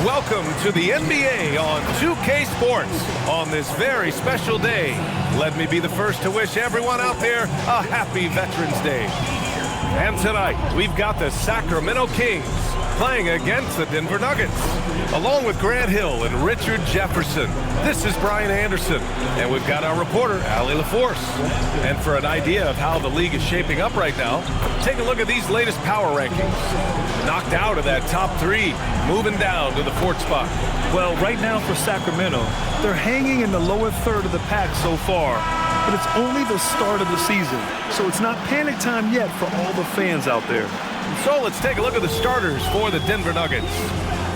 Welcome to the NBA on 2K Sports on this very special day. Let me be the first to wish everyone out there a happy Veterans Day. And tonight, we've got the Sacramento Kings playing against the Denver Nuggets. Along with Grant Hill and Richard Jefferson, this is Brian Anderson, and we've got our reporter, Allie LaForce. And for an idea of how the league is shaping up right now, take a look at these latest power rankings. Knocked out of that top three, moving down to the fourth spot. Well, right now for Sacramento, they're hanging in the lower third of the pack so far, but it's only the start of the season, so it's not panic time yet for all the fans out there. So let's take a look at the starters for the Denver Nuggets.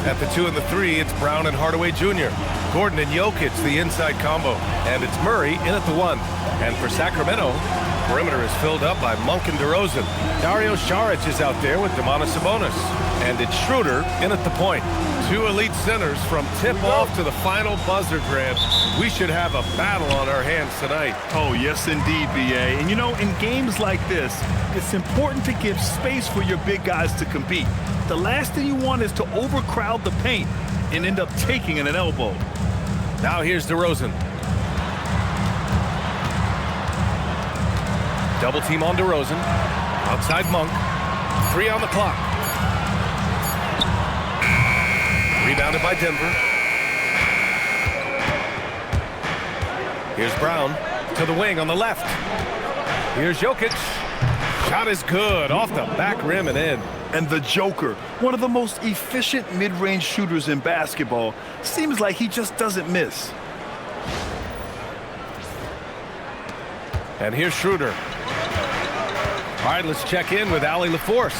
At the 2 and the 3, it's Brown and Hardaway Jr. Gordon and Jokic, the inside combo. And it's Murray in at the 1. And for Sacramento, perimeter is filled up by Monk and DeRozan. Dario Saric is out there with Domantas Sabonis. And it's Schröder in at the point. Two elite centers from tip-off to the final buzzer, Grant. We should have a battle on our hands tonight. Oh, yes, indeed, B.A. And, you know, in games like this, it's important to give space for your big guys to compete. The last thing you want is to overcrowd the paint and end up taking an elbow. Now here's DeRozan. Double team on DeRozan. Outside Monk. 3 on the clock. Rebounded by Denver. Here's Brown to the wing on the left. Here's Jokic. Shot is good off the back rim and in. And the Joker, one of the most efficient mid-range shooters in basketball, seems like he just doesn't miss. And here's Schröder. All right, let's check in with Allie LaForce.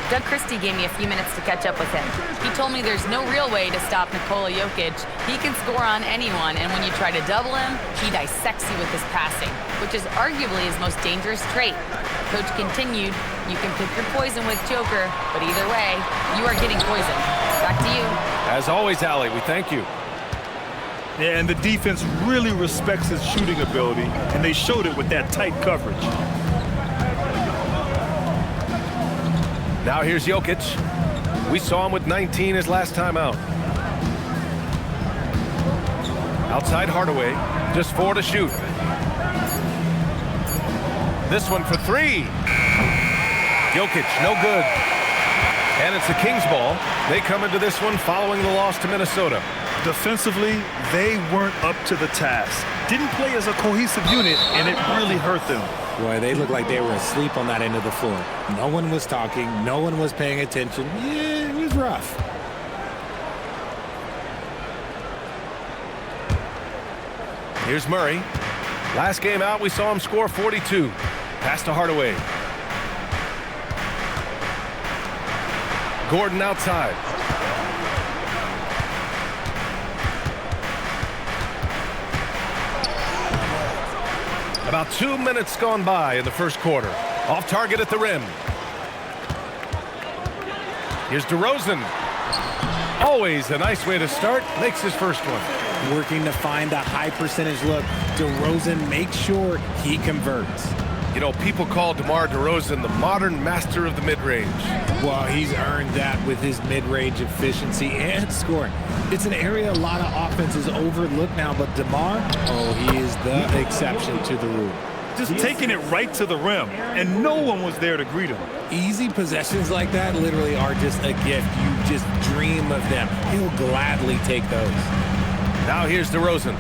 Doug Christie gave me a few minutes to catch up with him. He told me there's no real way to stop Nikola Jokic. He can score on anyone, and when you try to double him, he dissects you with his passing, which is arguably his most dangerous trait. Coach continued, you can pick your poison with Joker, but either way, you are getting poisoned. Back to you. As always, Allie, we thank you. Yeah, and the defense really respects his shooting ability, and they showed it with that tight coverage. Now here's Jokic. We saw him with 19 his last time out. Outside Hardaway, just 4 to shoot. This one for 3. Jokic, no good. And it's the Kings ball. They come into this one following the loss to Minnesota. Defensively, they weren't up to the task. Didn't play as a cohesive unit, and it really hurt them. Boy, they looked like they were asleep on that end of the floor. No one was talking. No one was paying attention. Yeah, it was rough. Here's Murray. Last game out, we saw him score 42. Pass to Hardaway. Gordon outside. About 2 minutes gone by in the first quarter. Off target at the rim. Here's DeRozan. Always a nice way to start. Makes his first one. Working to find a high percentage look. DeRozan makes sure he converts. You know, people call DeMar DeRozan the modern master of the mid-range. Well, he's earned that with his mid-range efficiency and scoring. It's an area a lot of offenses overlook now, but DeMar, oh, he is the exception to the rule. Just taking it right to the rim, and no one was there to greet him. Easy possessions like that literally are just a gift. You just dream of them. He'll gladly take those. Now here's DeRozan.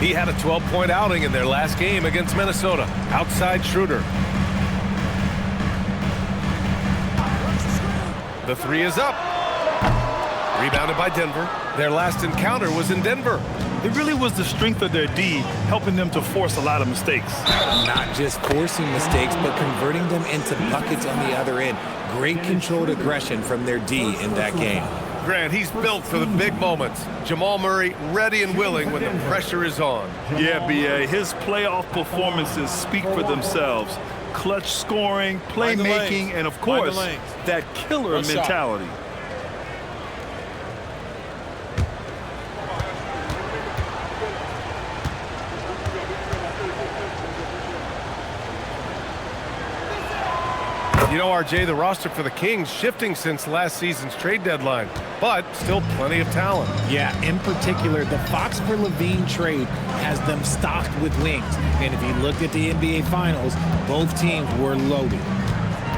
He had a 12-point outing in their last game against Minnesota. Outside Schröder. The 3 is up. Rebounded by Denver. Their last encounter was in Denver. It really was the strength of their D helping them to force a lot of mistakes. Not just forcing mistakes, but converting them into buckets on the other end. Great controlled aggression from their D in that game. Grant, he's built for the big moments. Jamal Murray ready and willing when the pressure is on. Yeah, B.A., his playoff performances speak for themselves. Clutch scoring, playmaking, and of course, that killer mentality. You You know, RJ, the roster for the Kings shifting since last season's trade deadline, but still plenty of talent. Yeah, in particular, the Fox for LaVine trade has them stocked with wings. And if you looked at the NBA Finals, both teams were loaded.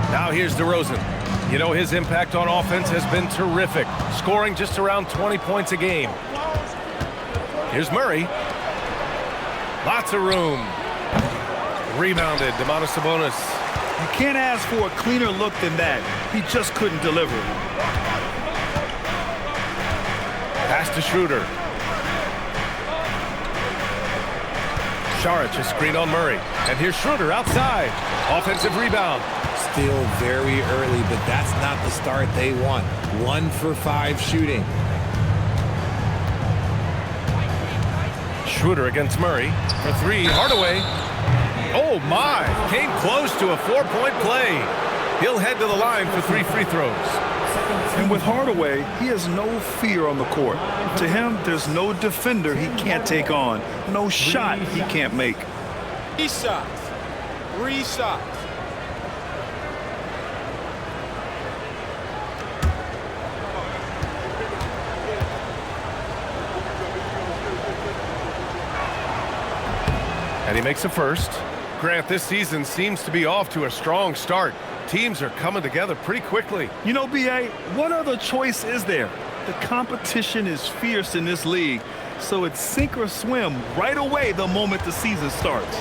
Now here's DeRozan. You know, his impact on offense has been terrific, scoring just around 20 points a game. Here's Murray. Lots of room. Rebounded, Domantas Sabonis. You can't ask for a cleaner look than that. He just couldn't deliver. Pass to Schröder. Saric, a screen on Murray. And here's Schröder outside. Offensive rebound. Still very early, but that's not the start they want. 1 for 5 shooting. Schröder against Murray for 3. Hardaway. Oh, my. Came close to a 4-point play. He'll head to the line for 3 free throws. And with Hardaway, he has no fear on the court. To him, there's no defender he can't take on, no shot he can't make. 3 shots. 3 shots. And he makes a first. Grant, this season seems to be off to a strong start. Teams are coming together pretty quickly. You know, B.A., what other choice is there? The competition is fierce in this league, so it's sink or swim right away the moment the season starts.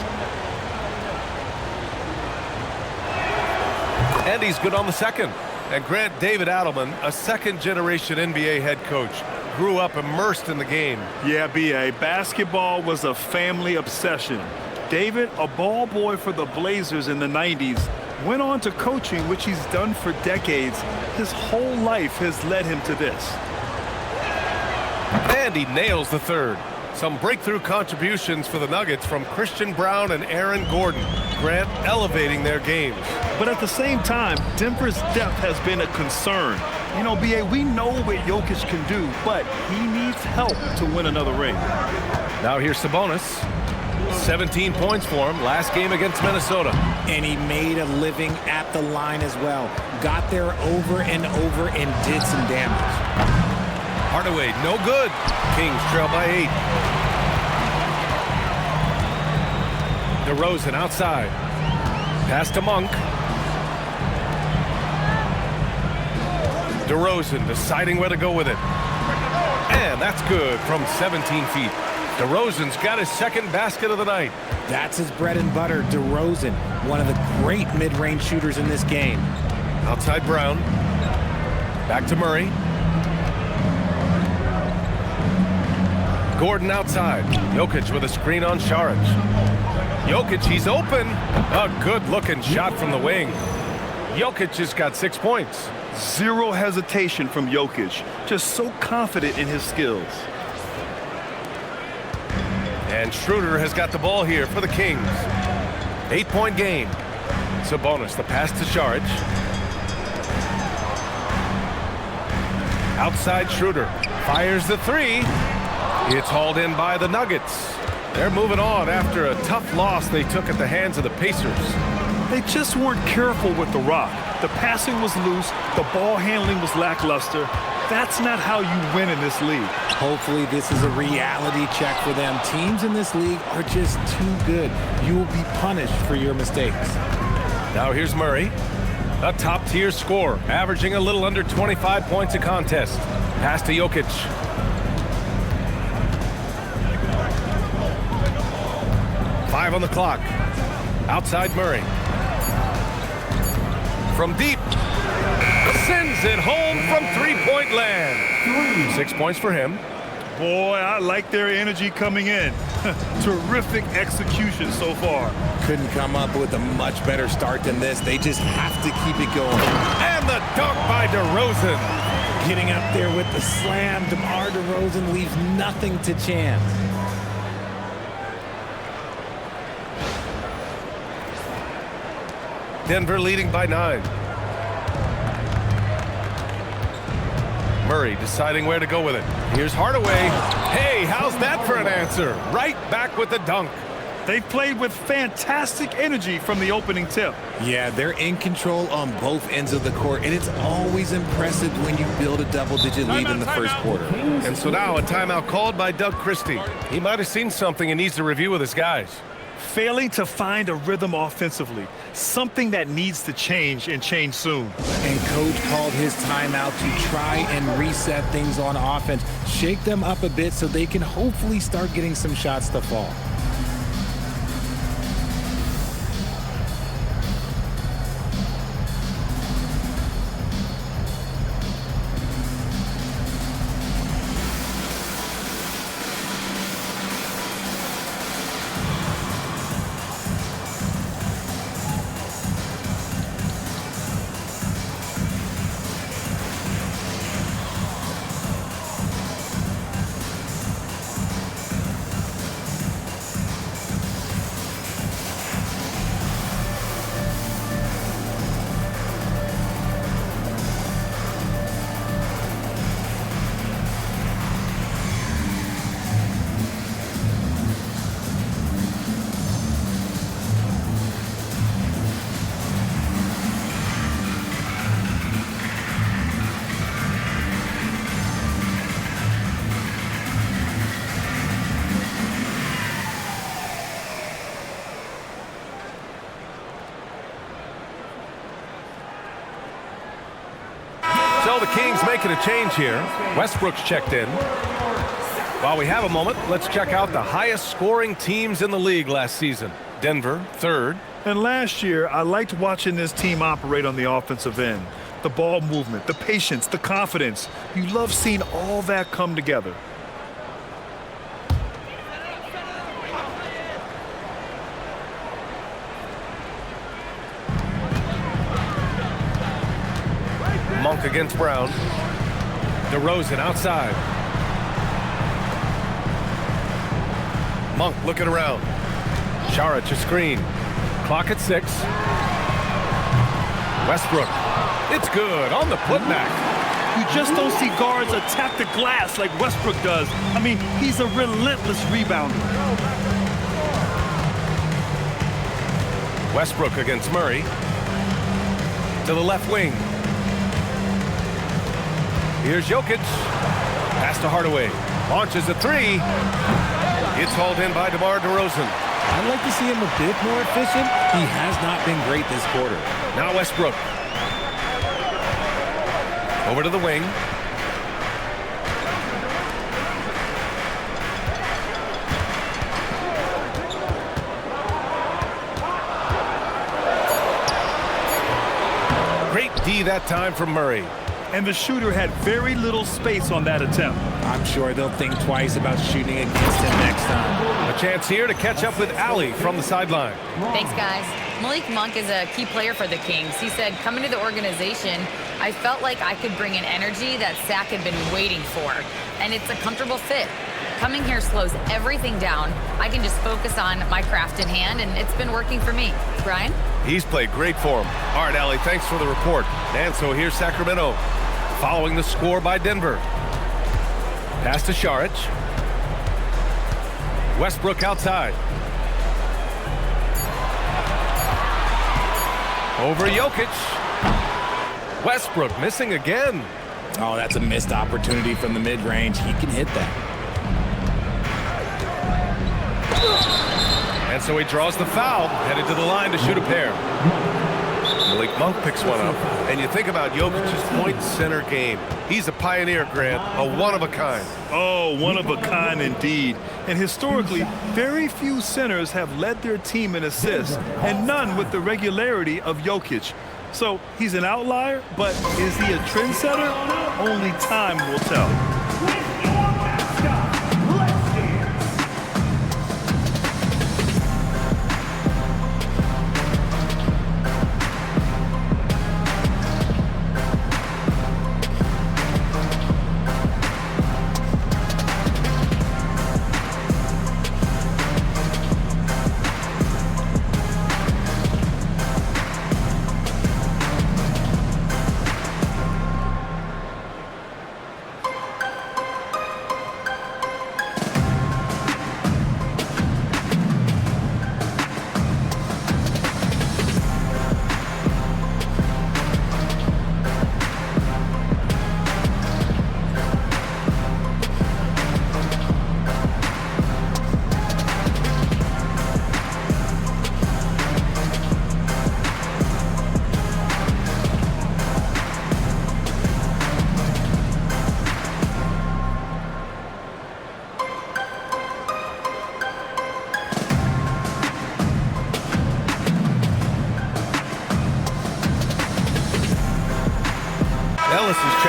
And he's good on the second. And Grant, David Adelman, a second-generation NBA head coach, grew up immersed in the game. Yeah, B.A., basketball was a family obsession. David, a ball boy for the Blazers in the 90s, went on to coaching, which he's done for decades. His whole life has led him to this. And he nails the third. Some breakthrough contributions for the Nuggets from Christian Brown and Aaron Gordon. Grant elevating their games. But at the same time, Denver's depth has been a concern. You know, B.A., we know what Jokic can do, but he needs help to win another ring. Now here's Sabonis. 17 points for him last game against Minnesota. And he made a living at the line as well. Got there over and over and did some damage. Hardaway, no good. Kings trail by 8. DeRozan outside. Pass to Monk. DeRozan deciding where to go with it. And that's good from 17 feet. DeRozan's got his second basket of the night. That's his bread and butter, DeRozan, one of the great mid-range shooters in this game. Outside Brown. Back to Murray. Gordon outside. Jokic with a screen on Saric. Jokic, he's open. A good-looking shot from the wing. Jokic has got 6 points. Zero hesitation from Jokic. Just so confident in his skills. And Schröder has got the ball here for the Kings. 8-point game. Sabonis, the pass to Saric. Outside Schröder. Fires the 3. It's hauled in by the Nuggets. They're moving on after a tough loss they took at the hands of the Pacers. They just weren't careful with the rock. The passing was loose. The ball handling was lackluster. That's not how you win in this league. Hopefully this is a reality check for them. Teams in this league are just too good. You will be punished for your mistakes. Now here's Murray, a top-tier scorer, averaging a little under 25 points a contest. Pass to Jokic. Five on the clock. Outside Murray. From deep. Sends it home from three-point land. 6 points for him. Boy, I like their energy coming in. Terrific execution so far. Couldn't come up with a much better start than this. They just have to keep it going. And the dunk by DeRozan. Getting up there with the slam. DeMar DeRozan leaves nothing to chance. Denver leading by 9. Murray deciding where to go with it. Here's Hardaway. Hey, how's that for an answer? Right back with the dunk. They've played with fantastic energy from the opening tip. Yeah, they're in control on both ends of the court, and it's always impressive when you build a double-digit lead in the first quarter. And so now a timeout called by Doug Christie. He might have seen something and needs to review with his guys. Failing to find a rhythm offensively, something that needs to change and change soon. And coach called his timeout to try and reset things on offense, shake them up a bit so they can hopefully start getting some shots to fall. So the Kings making a change here. Westbrook's checked in. While we have a moment, let's check out the highest scoring teams in the league last season. Denver, third. And last year, I liked watching this team operate on the offensive end. The ball movement, the patience, the confidence. You love seeing all that come together. Monk against Brown. DeRozan outside. Monk looking around. Šarić a screen. Clock at 6. Westbrook. It's good on the putback. You just don't see guards attack the glass like Westbrook does. I mean, he's a relentless rebounder. Westbrook against Murray. To the left wing. Here's Jokic. Pass to Hardaway. Launches a 3. It's hauled in by DeMar DeRozan. I'd like to see him a bit more efficient. He has not been great this quarter. Now Westbrook. Over to the wing. Great D that time from Murray. And the shooter had very little space on that attempt. I'm sure they'll think twice about shooting against him next time. A chance here to catch up with Allie from the sideline. Thanks, guys. Malik Monk is a key player for the Kings. He said, coming to the organization, I felt like I could bring an energy that Sac had been waiting for. And it's a comfortable fit. Coming here slows everything down. I can just focus on my craft in hand, and it's been working for me. Brian? He's played great for him. All right, Allie, thanks for the report. And so here's Sacramento, following the score by Denver. Pass to Šarić. Westbrook outside. Over Jokic. Westbrook missing again. Oh, that's a missed opportunity from the mid-range. He can hit that. And so he draws the foul, headed to the line to shoot a pair. Malik Monk picks one up. And you think about Jokic's point center game. He's a pioneer, Grant, a one-of-a-kind. Oh, one of a kind indeed. And historically, very few centers have led their team in assists, and none with the regularity of Jokic. So he's an outlier, but is he a trendsetter? Only time will tell.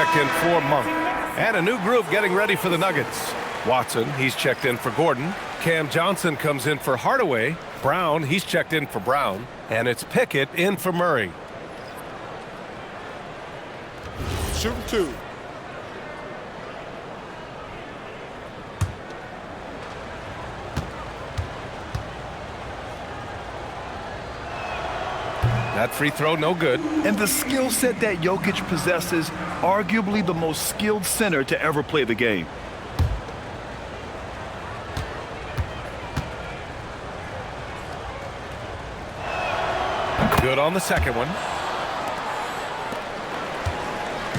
checked in for Monk. And a new group getting ready for the Nuggets. Watson, he's checked in for Gordon. Cam Johnson comes in for Hardaway. Brown, he's checked in for Brown. And it's Pickett in for Murray. Shooting 2. That free throw, no good. And the skill set that Jokic possesses, arguably the most skilled center to ever play the game. Good on the second one.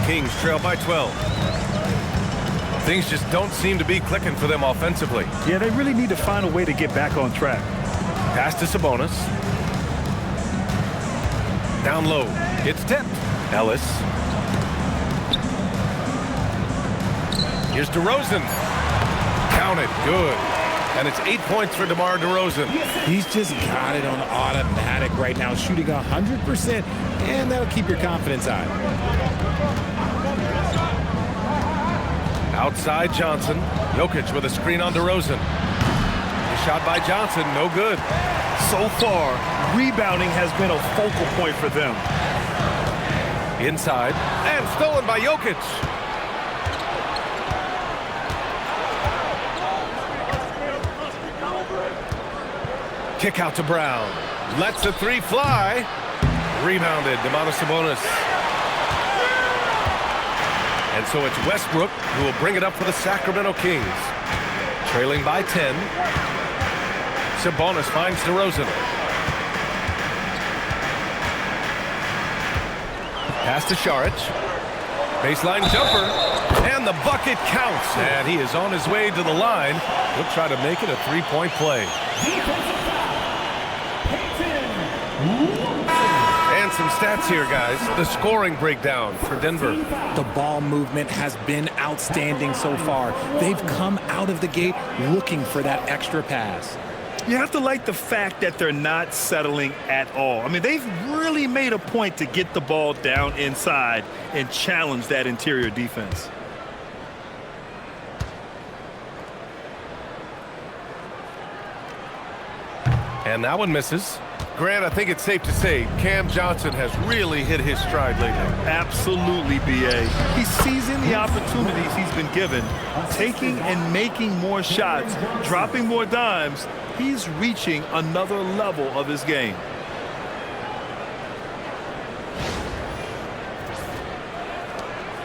Kings trail by 12. Things just don't seem to be clicking for them offensively. Yeah, they really need to find a way to get back on track. Pass to Sabonis. Down low. It's tipped. Ellis. Here's DeRozan. Count it. Good. And it's 8 points for DeMar DeRozan. He's just got it on automatic right now, shooting 100%, and that'll keep your confidence high. Outside Johnson. Jokic with a screen on DeRozan. The shot by Johnson, no good. So far, rebounding has been a focal point for them. Inside. And stolen by Jokic. Kick out to Brown. Lets the three fly. Rebounded. Domantas Sabonis. And so it's Westbrook who will bring it up for the Sacramento Kings. Trailing by 10. Sabonis finds DeRozan. Pass to Šarić. Baseline jumper. And the bucket counts. And he is on his way to the line. He'll try to make it a three-point play. And some stats here, guys. The scoring breakdown for Denver. The ball movement has been outstanding so far. They've come out of the gate looking for that extra pass. You have to like the fact that they're not settling at all. I mean, they've really made a point to get the ball down inside and challenge that interior defense. And that one misses. Grant, I think it's safe to say Cam Johnson has really hit his stride lately. Absolutely, B.A. He's seizing the opportunities he's been given, taking and making more shots, dropping more dimes. He's reaching another level of his game.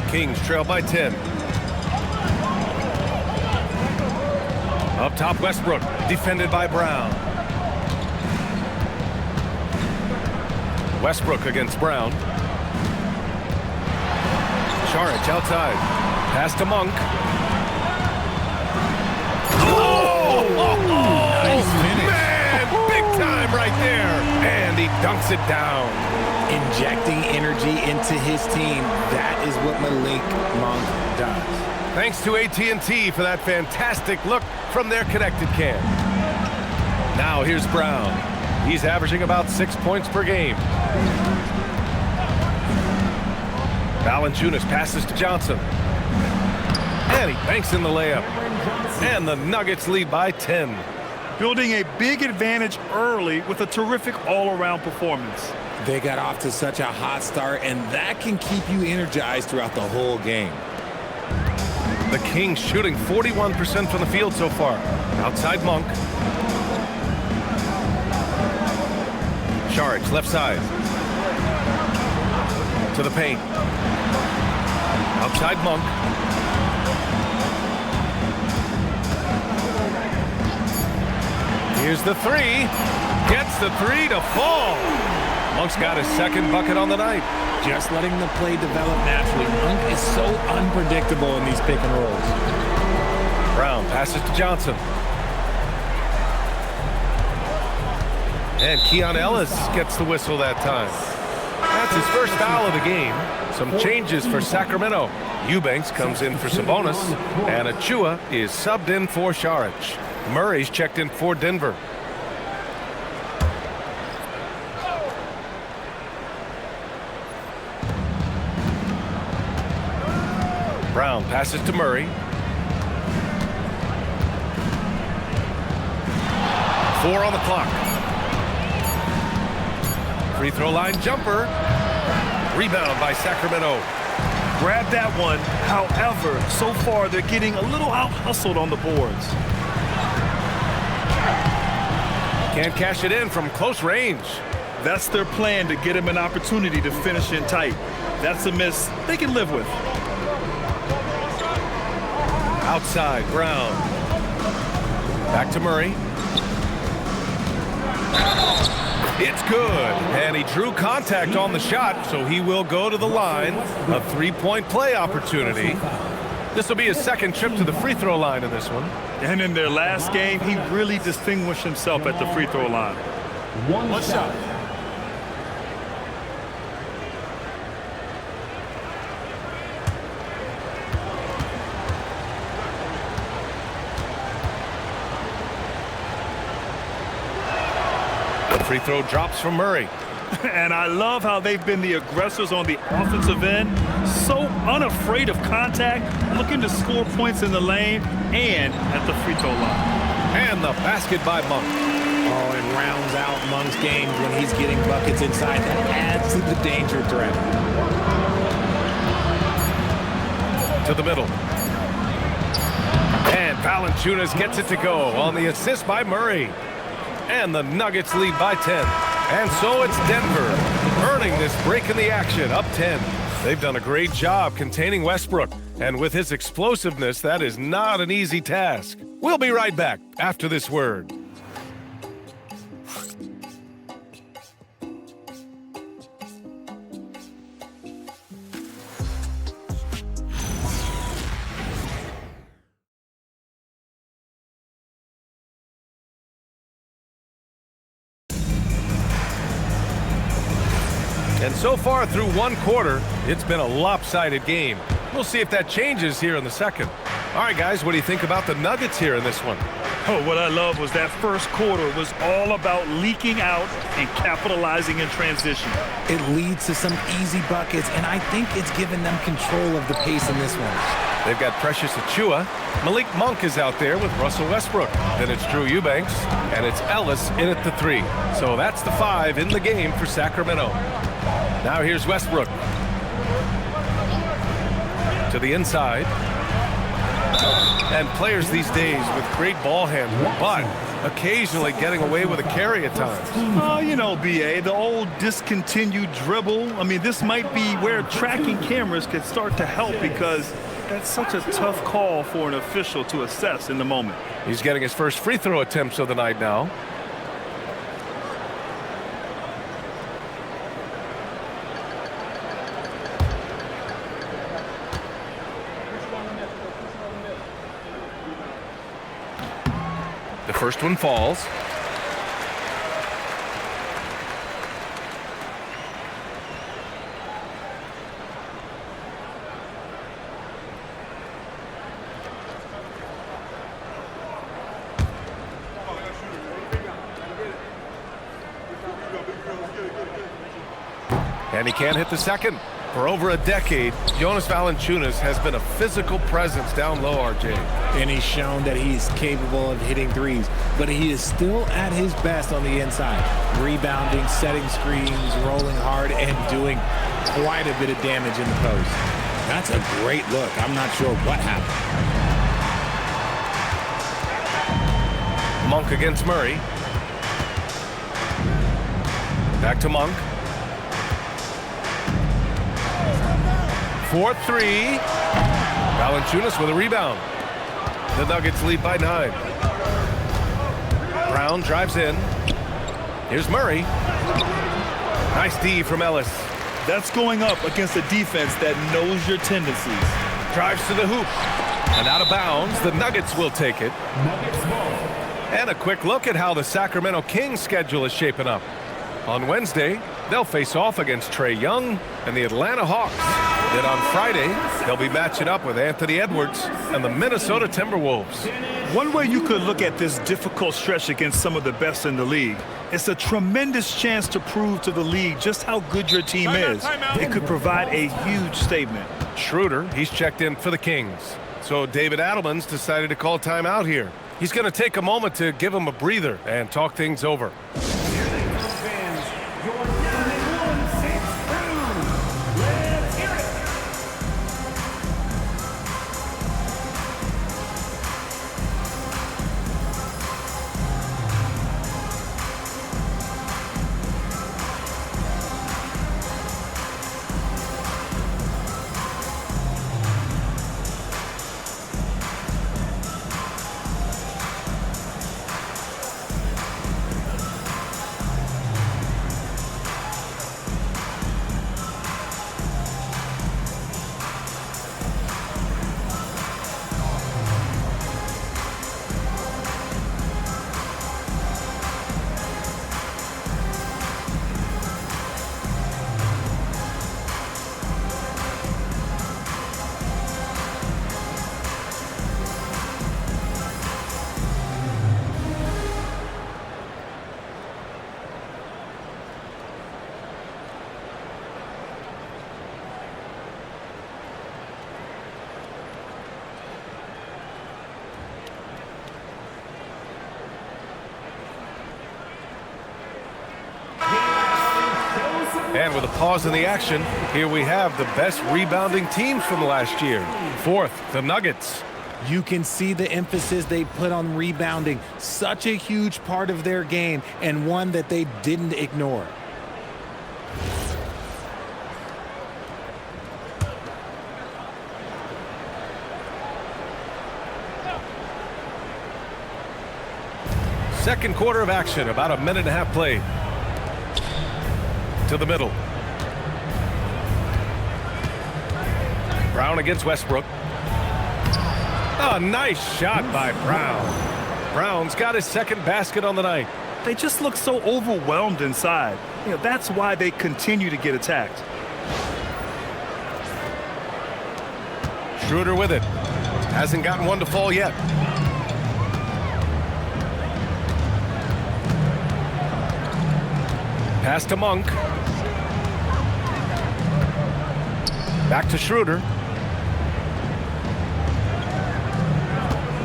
Kings trail by 10. Up top, Westbrook, defended by Brown. Westbrook against Brown. Šarić outside. Pass to Monk. Nice finish. Man, big time right there. And he dunks it down. Injecting energy into his team. That is what Malik Monk does. Thanks to AT&T for that fantastic look from their connected cam. Now here's Brown. He's averaging about 6 points per game. Valanciunas passes to Johnson. And he banks in the layup. And the Nuggets lead by 10. Building a big advantage early with a terrific all-around performance. They got off to such a hot start, and that can keep you energized throughout the whole game. The Kings shooting 41% from the field so far. Outside Monk. Šarić, left side. To the paint. Outside Monk. Here's the three. Gets the three to fall. Monk's got his second bucket on the night. Just letting the play develop naturally. Monk is so unpredictable in these pick and rolls. Brown passes to Johnson. And Keon Ellis gets the whistle that time. That's his first foul of the game. Some changes for Sacramento. Eubanks comes in for Sabonis. And Achua is subbed in for Šarić. Murray's checked in for Denver. Passes to Murray. 4 on the clock. Free throw line jumper. Rebound by Sacramento. Grab that one. However, so far they're getting a little out-hustled on the boards. Can't cash it in from close range. That's their plan, to get him an opportunity to finish in tight. That's a miss they can live with. Outside, Brown. Back to Murray. It's good, and he drew contact on the shot, so he will go to the line. A 3-point play opportunity. This will be his second trip to the free throw line in this one. And in their last game, he really distinguished himself at the free throw line. One shot. Free throw drops from Murray. And I love how they've been the aggressors on the offensive end. So unafraid of contact, looking to score points in the lane and at the free throw line. And the basket by Monk. Oh, it rounds out Monk's game when he's getting buckets inside. That adds to the danger threat. To the middle. And Valanciunas gets it to go on the assist by Murray. And the Nuggets lead by 10. And so it's Denver earning this break in the action, up 10. They've done a great job containing Westbrook. And with his explosiveness, that is not an easy task. We'll be right back after this word. And so far through one quarter, it's been a lopsided game. We'll see if that changes here in the second. All right, guys, what do you think about the Nuggets here in this one? Oh, what I love was that first quarter was all about leaking out and capitalizing in transition. It leads to some easy buckets, and I think it's given them control of the pace in this one. They've got Precious Achiuwa. Malik Monk is out there with Russell Westbrook. Then it's Drew Eubanks, and it's Ellis in at the 3. So that's the 5 in the game for Sacramento. Now here's Westbrook. To the inside. And players these days with great ball handling, but occasionally getting away with a carry at times. Oh, you know, B.A., the old discontinued dribble. I mean, this might be where tracking cameras could start to help, because that's such a tough call for an official to assess in the moment. He's getting his first free throw attempts of the night now. The first one falls. And he can't hit the second. For over a decade, Jonas Valanciunas has been a physical presence down low, RJ. And he's shown that he's capable of hitting threes, but he is still at his best on the inside. Rebounding, setting screens, rolling hard, and doing quite a bit of damage in the post. That's a great look. I'm not sure what happened. Monk against Murray. Back to Monk. 4-3. Valanciunas with a rebound. The Nuggets lead by 9. Brown drives in. Here's Murray. Nice D from Ellis. That's going up against a defense that knows your tendencies. Drives to the hoop. And out of bounds, the Nuggets will take it. And a quick look at how the Sacramento Kings schedule is shaping up. On Wednesday, they'll face off against Trae Young and the Atlanta Hawks. Then on Friday, they'll be matching up with Anthony Edwards and the Minnesota Timberwolves. One way you could look at this difficult stretch against some of the best in the league, it's a tremendous chance to prove to the league just how good your team is. It could provide a huge statement. Schröder, he's checked in for the Kings. So David Adelman's decided to call timeout here. He's going to take a moment to give him a breather and talk things over. And with a pause in the action, here we have the best rebounding teams from last year. Fourth, the Nuggets. You can see the emphasis they put on rebounding. Such a huge part of their game, and one that they didn't ignore. Second quarter of action, about a minute and a half played. To the middle. Brown against Westbrook. A nice shot by Brown. Brown's got his second basket on the night. They just look so overwhelmed inside. That's why they continue to get attacked. Schröder with it. Hasn't gotten one to fall yet. Pass to Monk. Back to Schröder.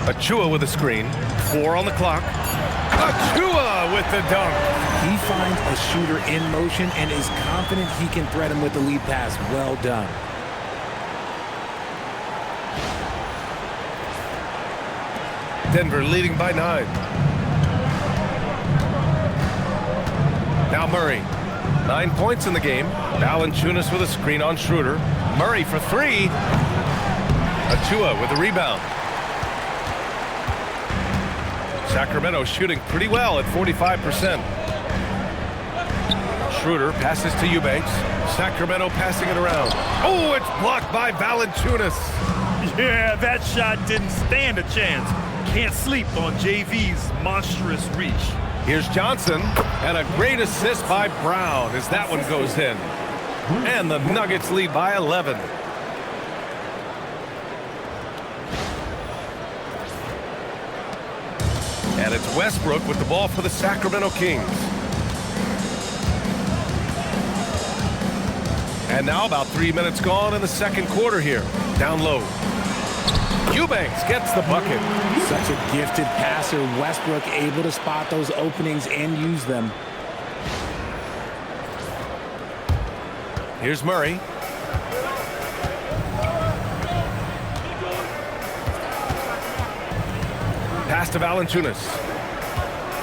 Achua with a screen. 4 on the clock. Achua with the dunk. He finds a shooter in motion and is confident he can thread him with the lead pass. Well done. Denver leading by 9. Now Murray. 9 points in the game. Valanciunas with a screen on Schröder. Murray for 3. Achua with a rebound. Sacramento shooting pretty well at 45%. Schröder passes to Eubanks. Sacramento passing it around. Oh, it's blocked by Valanciunas. Yeah, that shot didn't stand a chance. Can't sleep on JV's monstrous reach. Here's Johnson, and a great assist by Brown as that one goes in. And the Nuggets lead by 11. And it's Westbrook with the ball for the Sacramento Kings. And now about 3 minutes gone in the second quarter here. Down low. Eubanks gets the bucket. Such a gifted passer. Westbrook able to spot those openings and use them. Here's Murray. Pass to Valanciunas.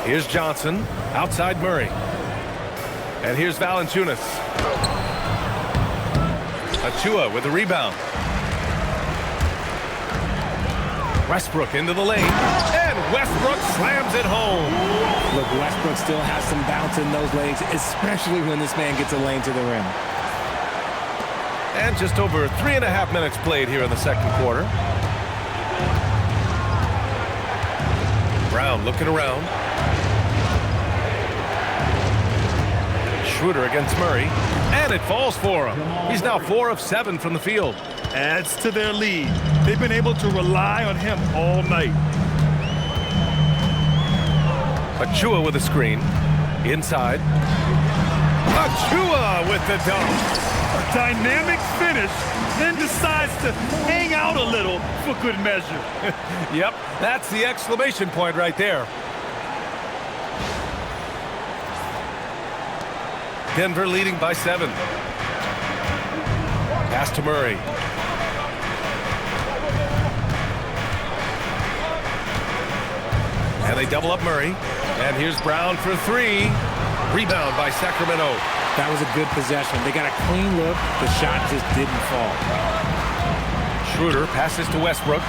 Here's Johnson. Outside Murray. And here's Valanciunas. Achua with the rebound. Westbrook into the lane. And Westbrook slams it home. Look, Westbrook still has some bounce in those legs, especially when this man gets a lane to the rim. And just over 3.5 minutes played here in the second quarter. Brown looking around. Schröder against Murray. And it falls for him. He's now 4 of 7 from the field. Adds to their lead. They've been able to rely on him all night. Achua with a screen. Inside. Achua with the dunk. Dynamic finish, then decides to hang out a little for good measure. Yep, that's the exclamation point right there. Denver leading by 7. Pass to Murray. And they double up Murray. And here's Brown for 3. Rebound by Sacramento. That was a good possession. They got a clean look. The shot just didn't fall. Schröder passes to Westbrook.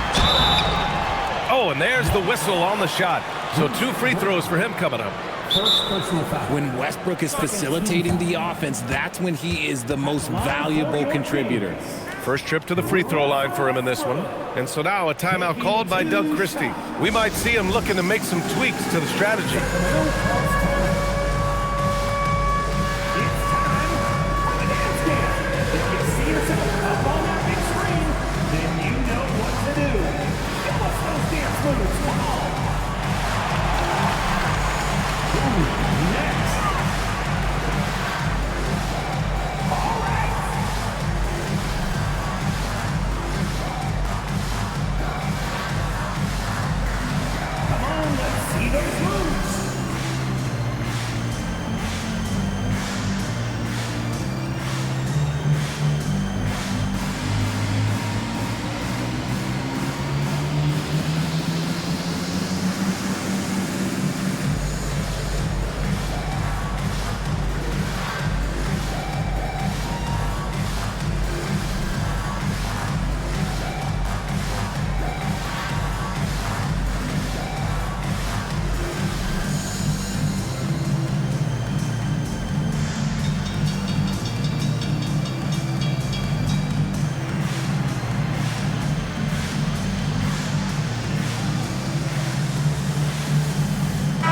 Oh, and there's the whistle on the shot. So 2 free throws for him coming up. When Westbrook is facilitating the offense, that's when he is the most valuable contributor. First trip to the free throw line for him in this one. And so now a timeout called by Doug Christie. We might see him looking to make some tweaks to the strategy.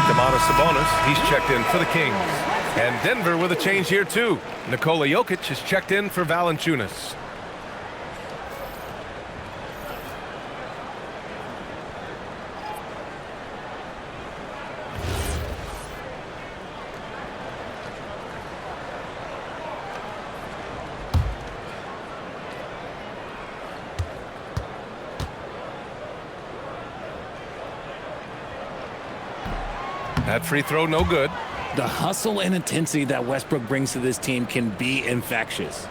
Domantas Sabonis, he's checked in for the Kings. And Denver with a change here too. Nikola Jokic is checked in for Valanciunas. That free throw, no good. The hustle and intensity that Westbrook brings to this team can be infectious.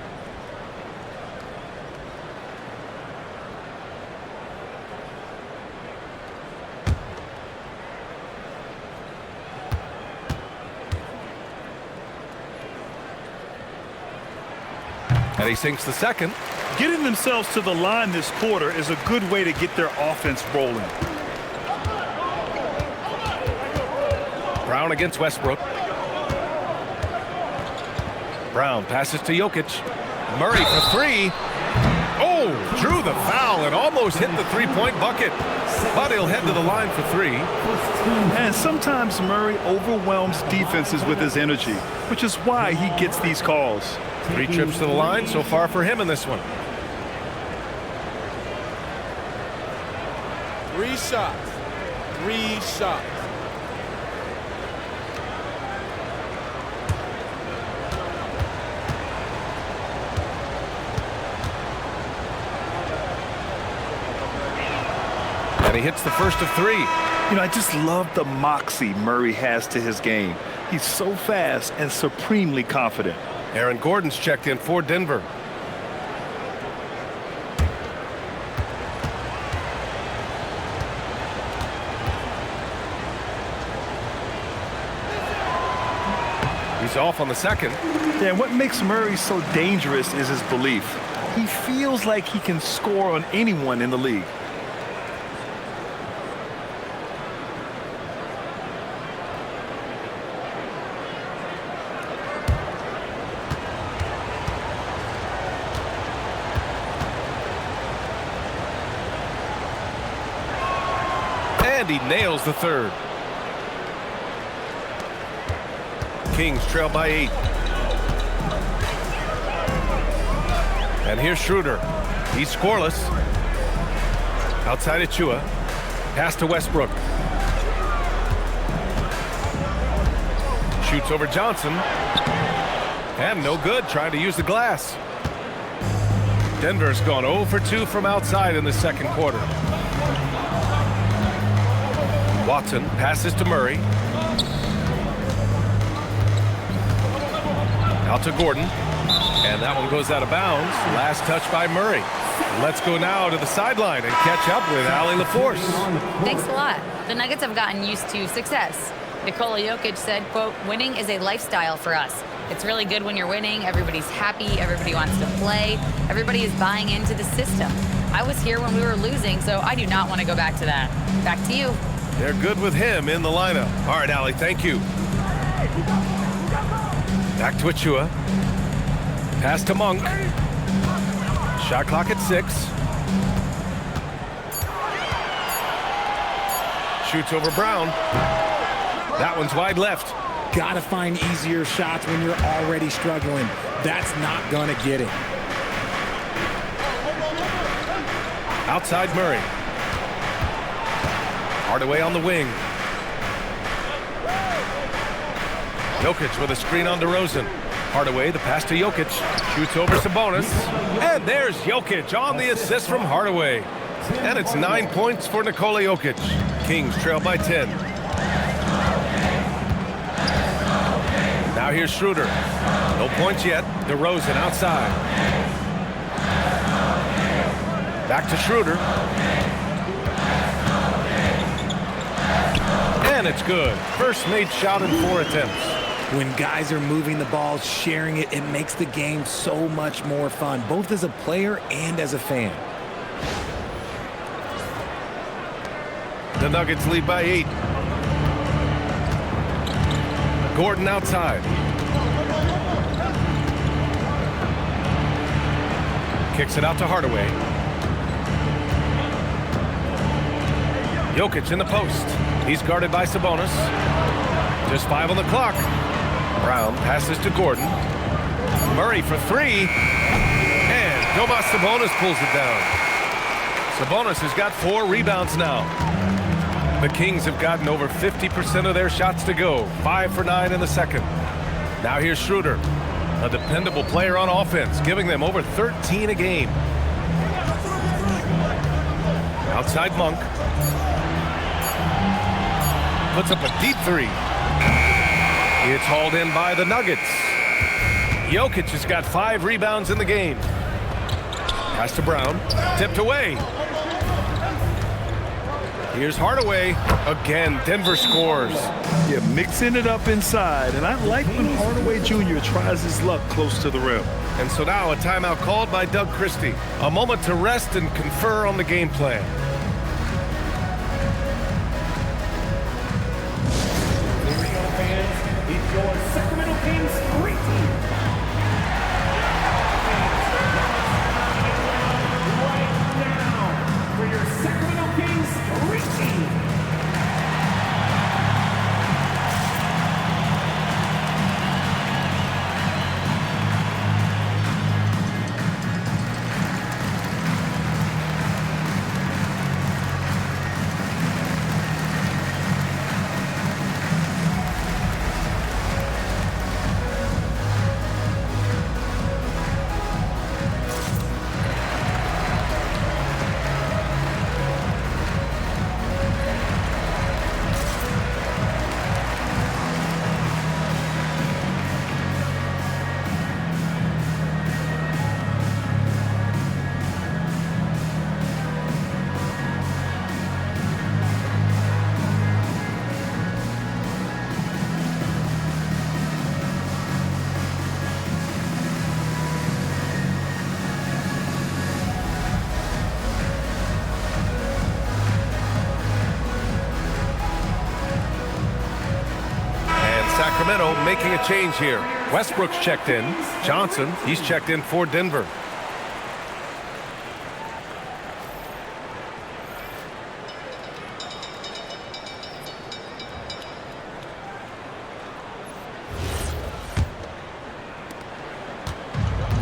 And he sinks the second. Getting themselves to the line this quarter is a good way to get their offense rolling. Brown against Westbrook. Brown passes to Jokic. Murray for 3. Oh, drew the foul and almost hit the three-point bucket. But he'll head to the line for 3. And sometimes Murray overwhelms defenses with his energy, which is why he gets these calls. 3 trips to the line so far for him in this one. 3 shots. 3 shots. And he hits the first of 3. You know, I just love the moxie Murray has to his game. He's so fast and supremely confident. Aaron Gordon's checked in for Denver. He's off on the second. Yeah, and what makes Murray so dangerous is his belief. He feels like he can score on anyone in the league. And he nails the third. Kings trail by 8. And here's Schröder. He's scoreless. Outside Achua. Pass to Westbrook. Shoots over Johnson. And no good, trying to use the glass. Denver's gone 0 for 2 from outside in the second quarter. Watson passes to Murray. Out to Gordon. And that one goes out of bounds. Last touch by Murray. Let's go now to the sideline and catch up with Allie LaForce. Thanks a lot. The Nuggets have gotten used to success. Nikola Jokic said, quote, "Winning is a lifestyle for us. It's really good when you're winning. Everybody's happy. Everybody wants to play. Everybody is buying into the system. I was here when we were losing, so I do not want to go back to that." Back to you. They're good with him in the lineup. All right, Allie, thank you. Back to Achua. Pass to Monk. Shot clock at 6. Shoots over Brown. That one's wide left. Gotta find easier shots when you're already struggling. That's not gonna get it. Outside Murray. Hardaway on the wing. Jokic with a screen on DeRozan. Hardaway, the pass to Jokic. Shoots over Sabonis. And there's Jokic on the assist from Hardaway. And it's 9 points for Nikola Jokic. Kings trail by 10. Now here's Schröder. No points yet. DeRozan outside. Back to Schröder. And it's good. First made shot in 4 attempts. When guys are moving the ball, sharing it, it makes the game so much more fun, both as a player and as a fan. The Nuggets lead by 8. Gordon outside. Kicks it out to Hardaway. Jokic in the post. He's guarded by Sabonis. Just 5 on the clock. Brown passes to Gordon. Murray for 3. And Domantas Sabonis pulls it down. Sabonis has got 4 rebounds now. The Kings have gotten over 50% of their shots to go. 5 for 9 in the second. Now here's Schröder, a dependable player on offense, giving them over 13 a game. Outside Monk. Puts up a deep 3. It's hauled in by the Nuggets. Jokic has got 5 rebounds in the game. Pass to Brown. Tipped away. Here's Hardaway. Again, Denver scores. Yeah, mixing it up inside. And I like when Hardaway Jr. tries his luck close to the rim. And so now a timeout called by Doug Christie. A moment to rest and confer on the game plan. Here we go, fans. It's your Sacramento Kings great team. Right now for your Sacramento Kings great team. Sacramento making a change here. Westbrook's checked in. Johnson, he's checked in for Denver.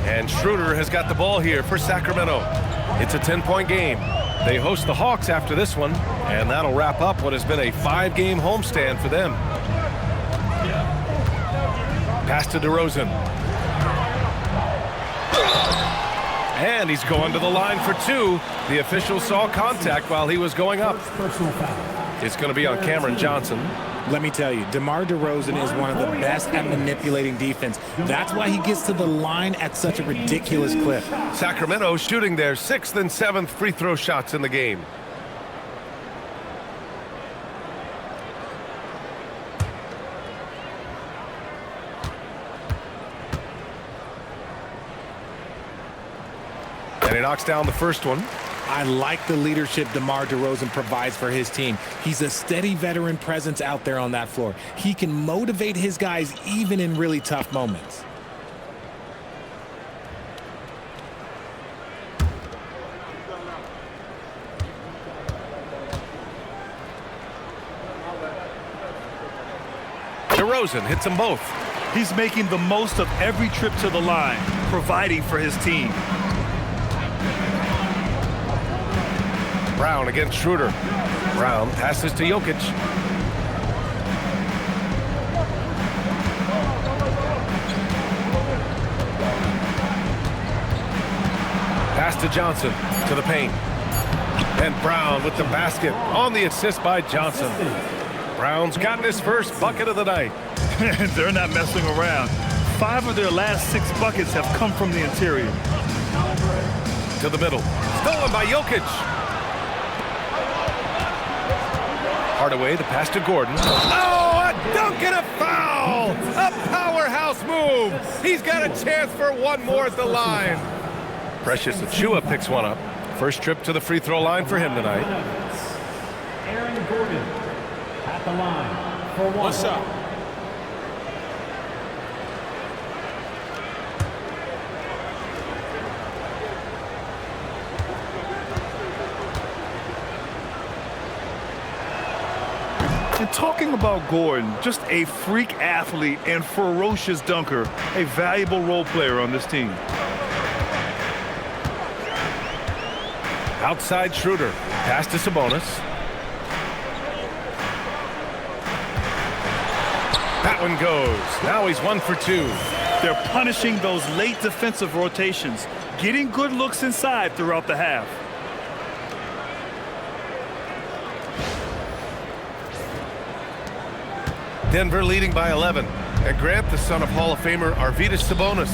And Schröder has got the ball here for Sacramento. It's a 10-point game. They host the Hawks after this one, and that'll wrap up what has been a 5-game homestand for them. Pass to DeRozan. And he's going to the line for two. The official saw contact while he was going up. Personal foul. It's going to be on Cameron Johnson. Let me tell you, DeMar DeRozan is one of the best at manipulating defense. That's why he gets to the line at such a ridiculous clip. Sacramento shooting their 6th and 7th free throw shots in the game. And he knocks down the first one. I like the leadership DeMar DeRozan provides for his team. He's a steady veteran presence out there on that floor. He can motivate his guys even in really tough moments. DeRozan hits them both. He's making the most of every trip to the line, providing for his team. Brown against Schröder. Brown passes to Jokic. Pass to Johnson to the paint. And Brown with the basket on the assist by Johnson. Brown's gotten his first bucket of the night. They're not messing around. 5 of their last 6 buckets have come from the interior. To the middle. Stolen by Jokic. Hardaway, the pass to Gordon. Oh, a dunk and a foul! A powerhouse move! He's got a chance for one more at the line. Precious Achiuwa picks one up. First trip to the free throw line for him tonight. Aaron Gordon at the line for one shot. And talking about Gordon, just a freak athlete and ferocious dunker, a valuable role player on this team. Outside Schröder. Pass to Sabonis. That one goes. Now he's 1 for 2. They're punishing those late defensive rotations, getting good looks inside throughout the half. Denver leading by 11. And Grant, the son of Hall of Famer Arvydas Sabonis.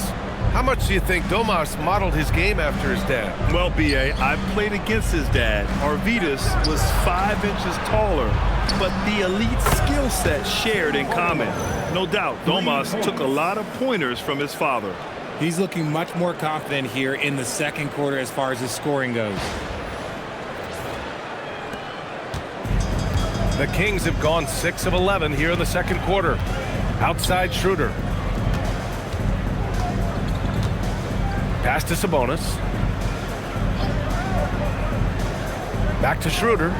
How much do you think Domas modeled his game after his dad? Well, B.A., I played against his dad. Arvydas was 5 inches taller, but the elite skill set shared in common. No doubt, Domas took a lot of pointers from his father. He's looking much more confident here in the second quarter as far as his scoring goes. The Kings have gone 6 of 11 here in the second quarter. Outside Schröder. Pass to Sabonis. Back to Schröder.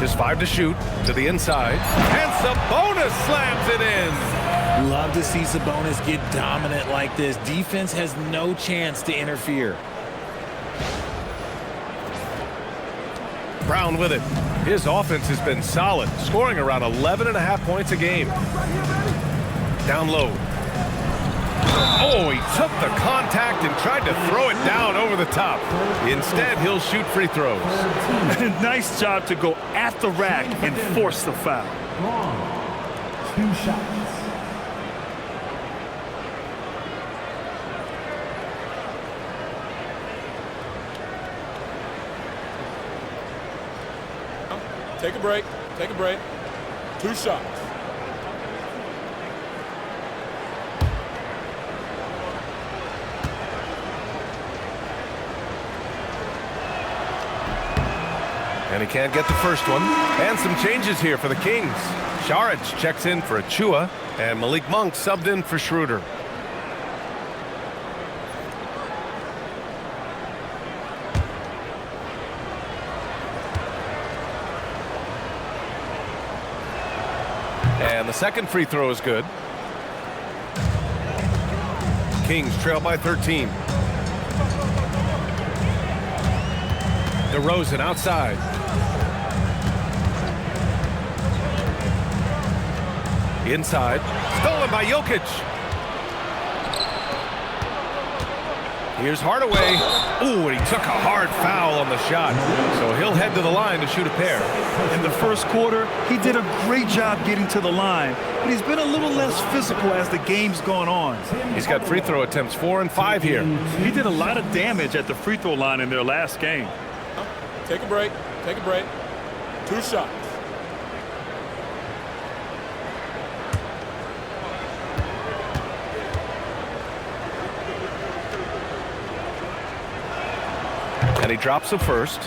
Just 5 to shoot. To the inside. And Sabonis slams it in. Love to see Sabonis get dominant like this. Defense has no chance to interfere. Brown with it. His offense has been solid, scoring around 11.5 points a game. Down low. Oh, he took the contact and tried to throw it down over the top. Instead, he'll shoot free throws. Nice job to go at the rack and force the foul. Wrong. 2 shots. Take a break. Take a break. 2 shots. And he can't get the first one. And some changes here for the Kings. Saric checks in for Achiuwa, and Malik Monk subbed in for Schröder. And the second free throw is good. Kings trail by 13. DeRozan outside. Inside. Stolen by Jokic. Here's Hardaway. Ooh, and he took a hard foul on the shot. So he'll head to the line to shoot a pair. In the first quarter, he did a great job getting to the line, but he's been a little less physical as the game's gone on. He's got free throw attempts 4 and 5 here. He did a lot of damage at the free throw line in their last game. Take a break. Take a break. 2 shots. And he drops the first.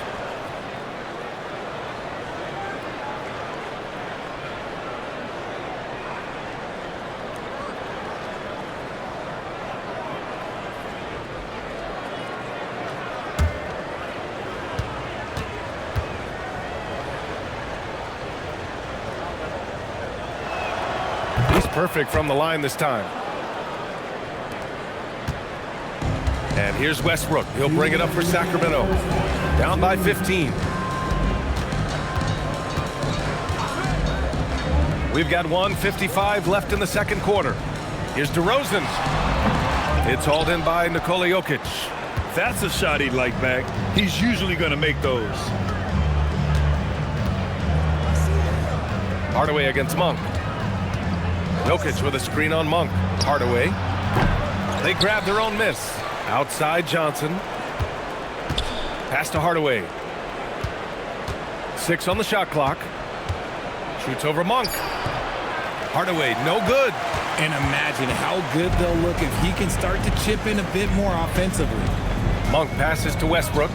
He's perfect from the line this time. And here's Westbrook. He'll bring it up for Sacramento. Down by 15. We've got 1:55 left in the second quarter. Here's DeRozan. It's hauled in by Nikola Jokic. That's a shot he'd like back. He's usually going to make those. Hardaway against Monk. Jokic with a screen on Monk. Hardaway. They grab their own miss. Outside Johnson. Pass to Hardaway. 6 on the shot clock. Shoots over Monk. Hardaway, no good. And imagine how good they'll look if he can start to chip in a bit more offensively. Monk passes to Westbrook.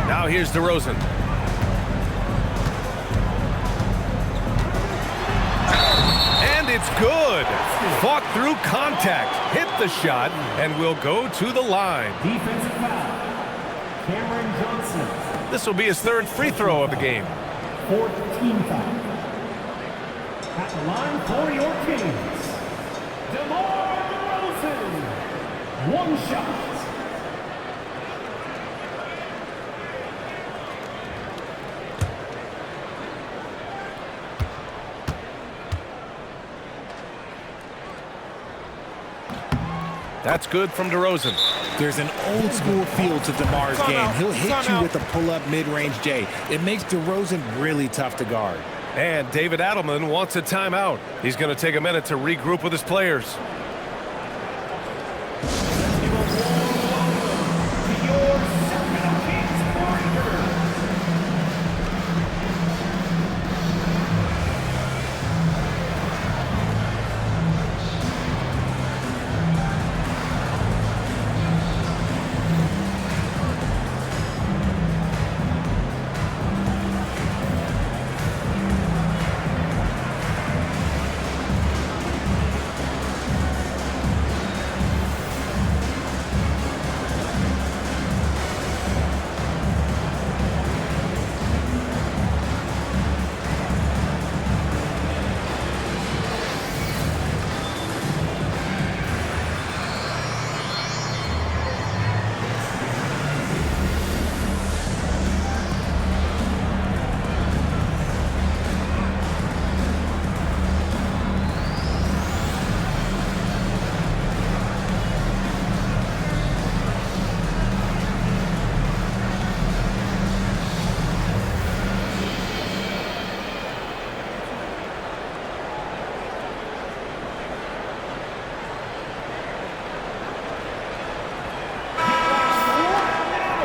Now here's DeRozan. And it's good. Fought through contact, hit the shot, and will go to the line. Defensive foul. Cameron Johnson. This will be his 3rd free throw of the game. 14 foul. At the line for your Kings, DeMar DeRozan. 1 shot. That's good from DeRozan. There's an old school feel to DeMar's game. He'll hit you with a pull-up mid-range J. It makes DeRozan really tough to guard. And David Adelman wants a timeout. He's going to take a minute to regroup with his players.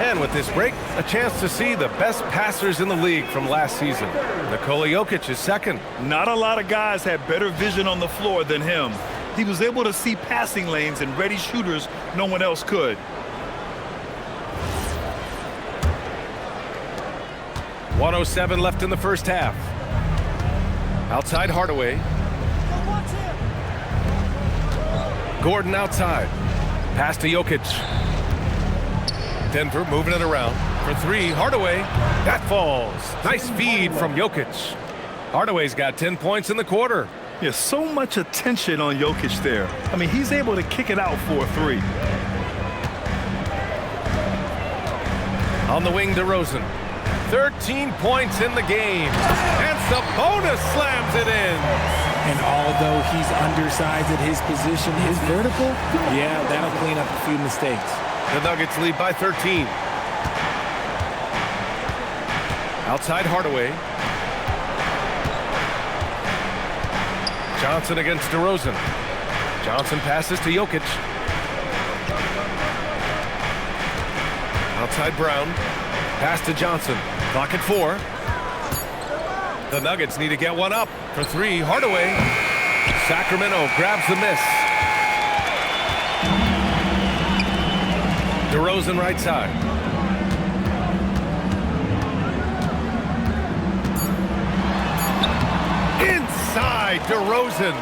And with this break, a chance to see the best passers in the league from last season. Nikola Jokic is 2nd. Not a lot of guys had better vision on the floor than him. He was able to see passing lanes and ready shooters no one else could. .107 left in the first half. Outside Hardaway. Gordon outside. Pass to Jokic. Denver moving it around. For 3, Hardaway. That falls. Nice feed from Jokic. Hardaway's got 10 points in the quarter. Yeah, so much attention on Jokic there. I mean, he's able to kick it out for a 3. On the wing, DeRozan. 13 points in the game. And Sabonis slams it in. And although he's undersized at his position, his vertical, yeah, that'll clean up a few mistakes. The Nuggets lead by 13. Outside Hardaway. Johnson against DeRozan. Johnson passes to Jokic. Outside Brown. Pass to Johnson. Clock at 4. The Nuggets need to get one up for 3. Hardaway. Sacramento grabs the miss. DeRozan right side. Inside DeRozan.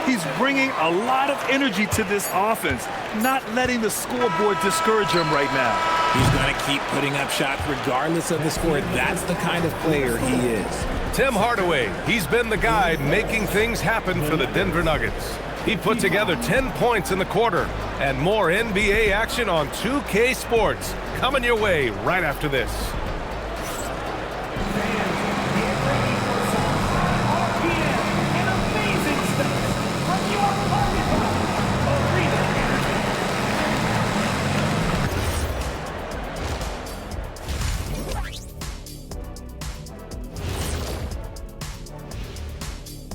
He's bringing a lot of energy to this offense, not letting the scoreboard discourage him right now. He's going to keep putting up shots regardless of the score. That's the kind of player he is. Tim Hardaway, he's been the guy making things happen for the Denver Nuggets. He put together 10 points in the quarter, and more NBA action on 2K Sports coming your way right after this.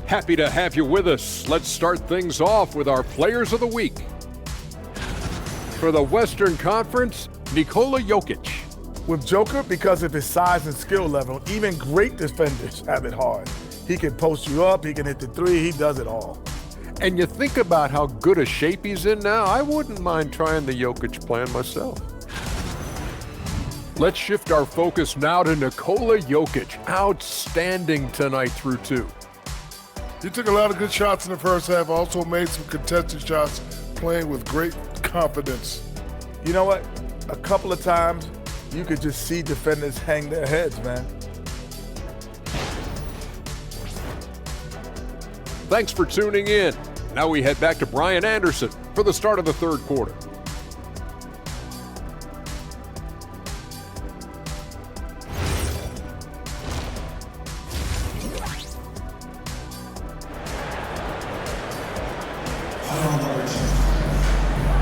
Happy to have you with us. Let's start things off with our Players of the Week. For the Western Conference, Nikola Jokic. With Joker, because of his size and skill level, even great defenders have it hard. He can post you up, he can hit the three, he does it all. And you think about how good a shape he's in now, I wouldn't mind trying the Jokic plan myself. Let's shift our focus now to Nikola Jokic. Outstanding tonight through 2. He took a lot of good shots in the first half, also made some contested shots, playing with great confidence. You know what? A couple of times, you could just see defenders hang their heads, man. Thanks for tuning in. Now we head back to Brian Anderson for the start of the third quarter.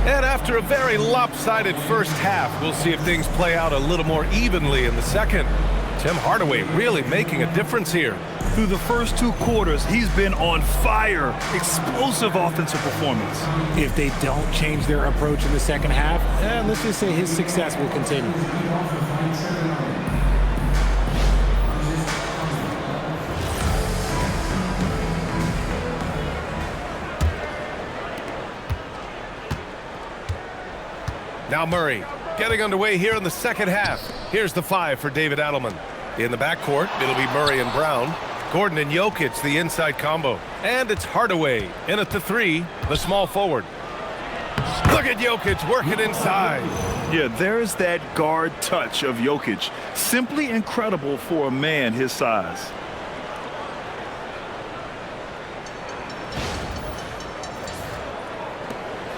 And after a very lopsided first half, we'll see if things play out a little more evenly in the second. Tim Hardaway really making a difference here. Through the first 2 quarters, he's been on fire. Explosive offensive performance. If they don't change their approach in the second half, let's just say his success will continue. Now Murray getting underway here in the second half. Here's the 5 for David Adelman. In the backcourt, it'll be Murray and Brown. Gordon and Jokic, the inside combo. And it's Hardaway in at the 3, the small forward. Look at Jokic working inside. Yeah, there's that guard touch of Jokic. Simply incredible for a man his size.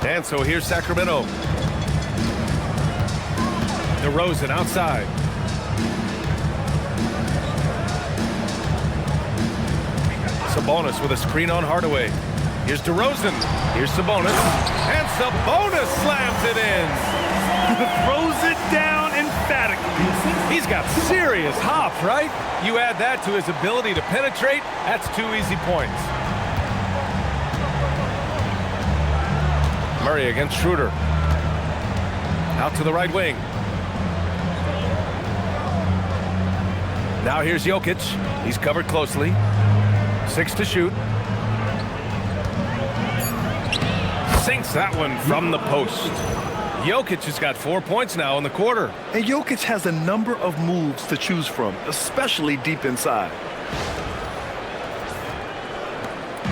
And so here's Sacramento. DeRozan outside. Sabonis with a screen on Hardaway. Here's DeRozan. Here's Sabonis. And Sabonis slams it in. Throws it down emphatically. He's got serious hop, right? You add that to his ability to penetrate, that's 2 easy points. Murray against Schröder. Out to the right wing. Now here's Jokic. He's covered closely. 6 to shoot. Sinks that one from the post. Jokic has got 4 points now in the quarter. And Jokic has a number of moves to choose from, especially deep inside.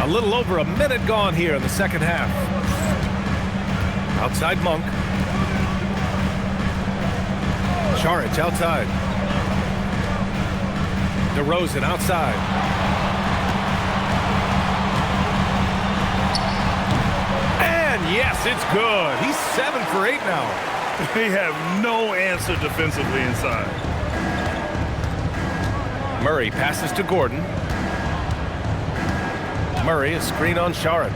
A little over a minute gone here in the second half. Outside Monk. Charic outside. DeRozan outside. And yes, it's good. He's 7 for 8 now. They have no answer defensively inside. Murray passes to Gordon. Murray, a screen on Saric.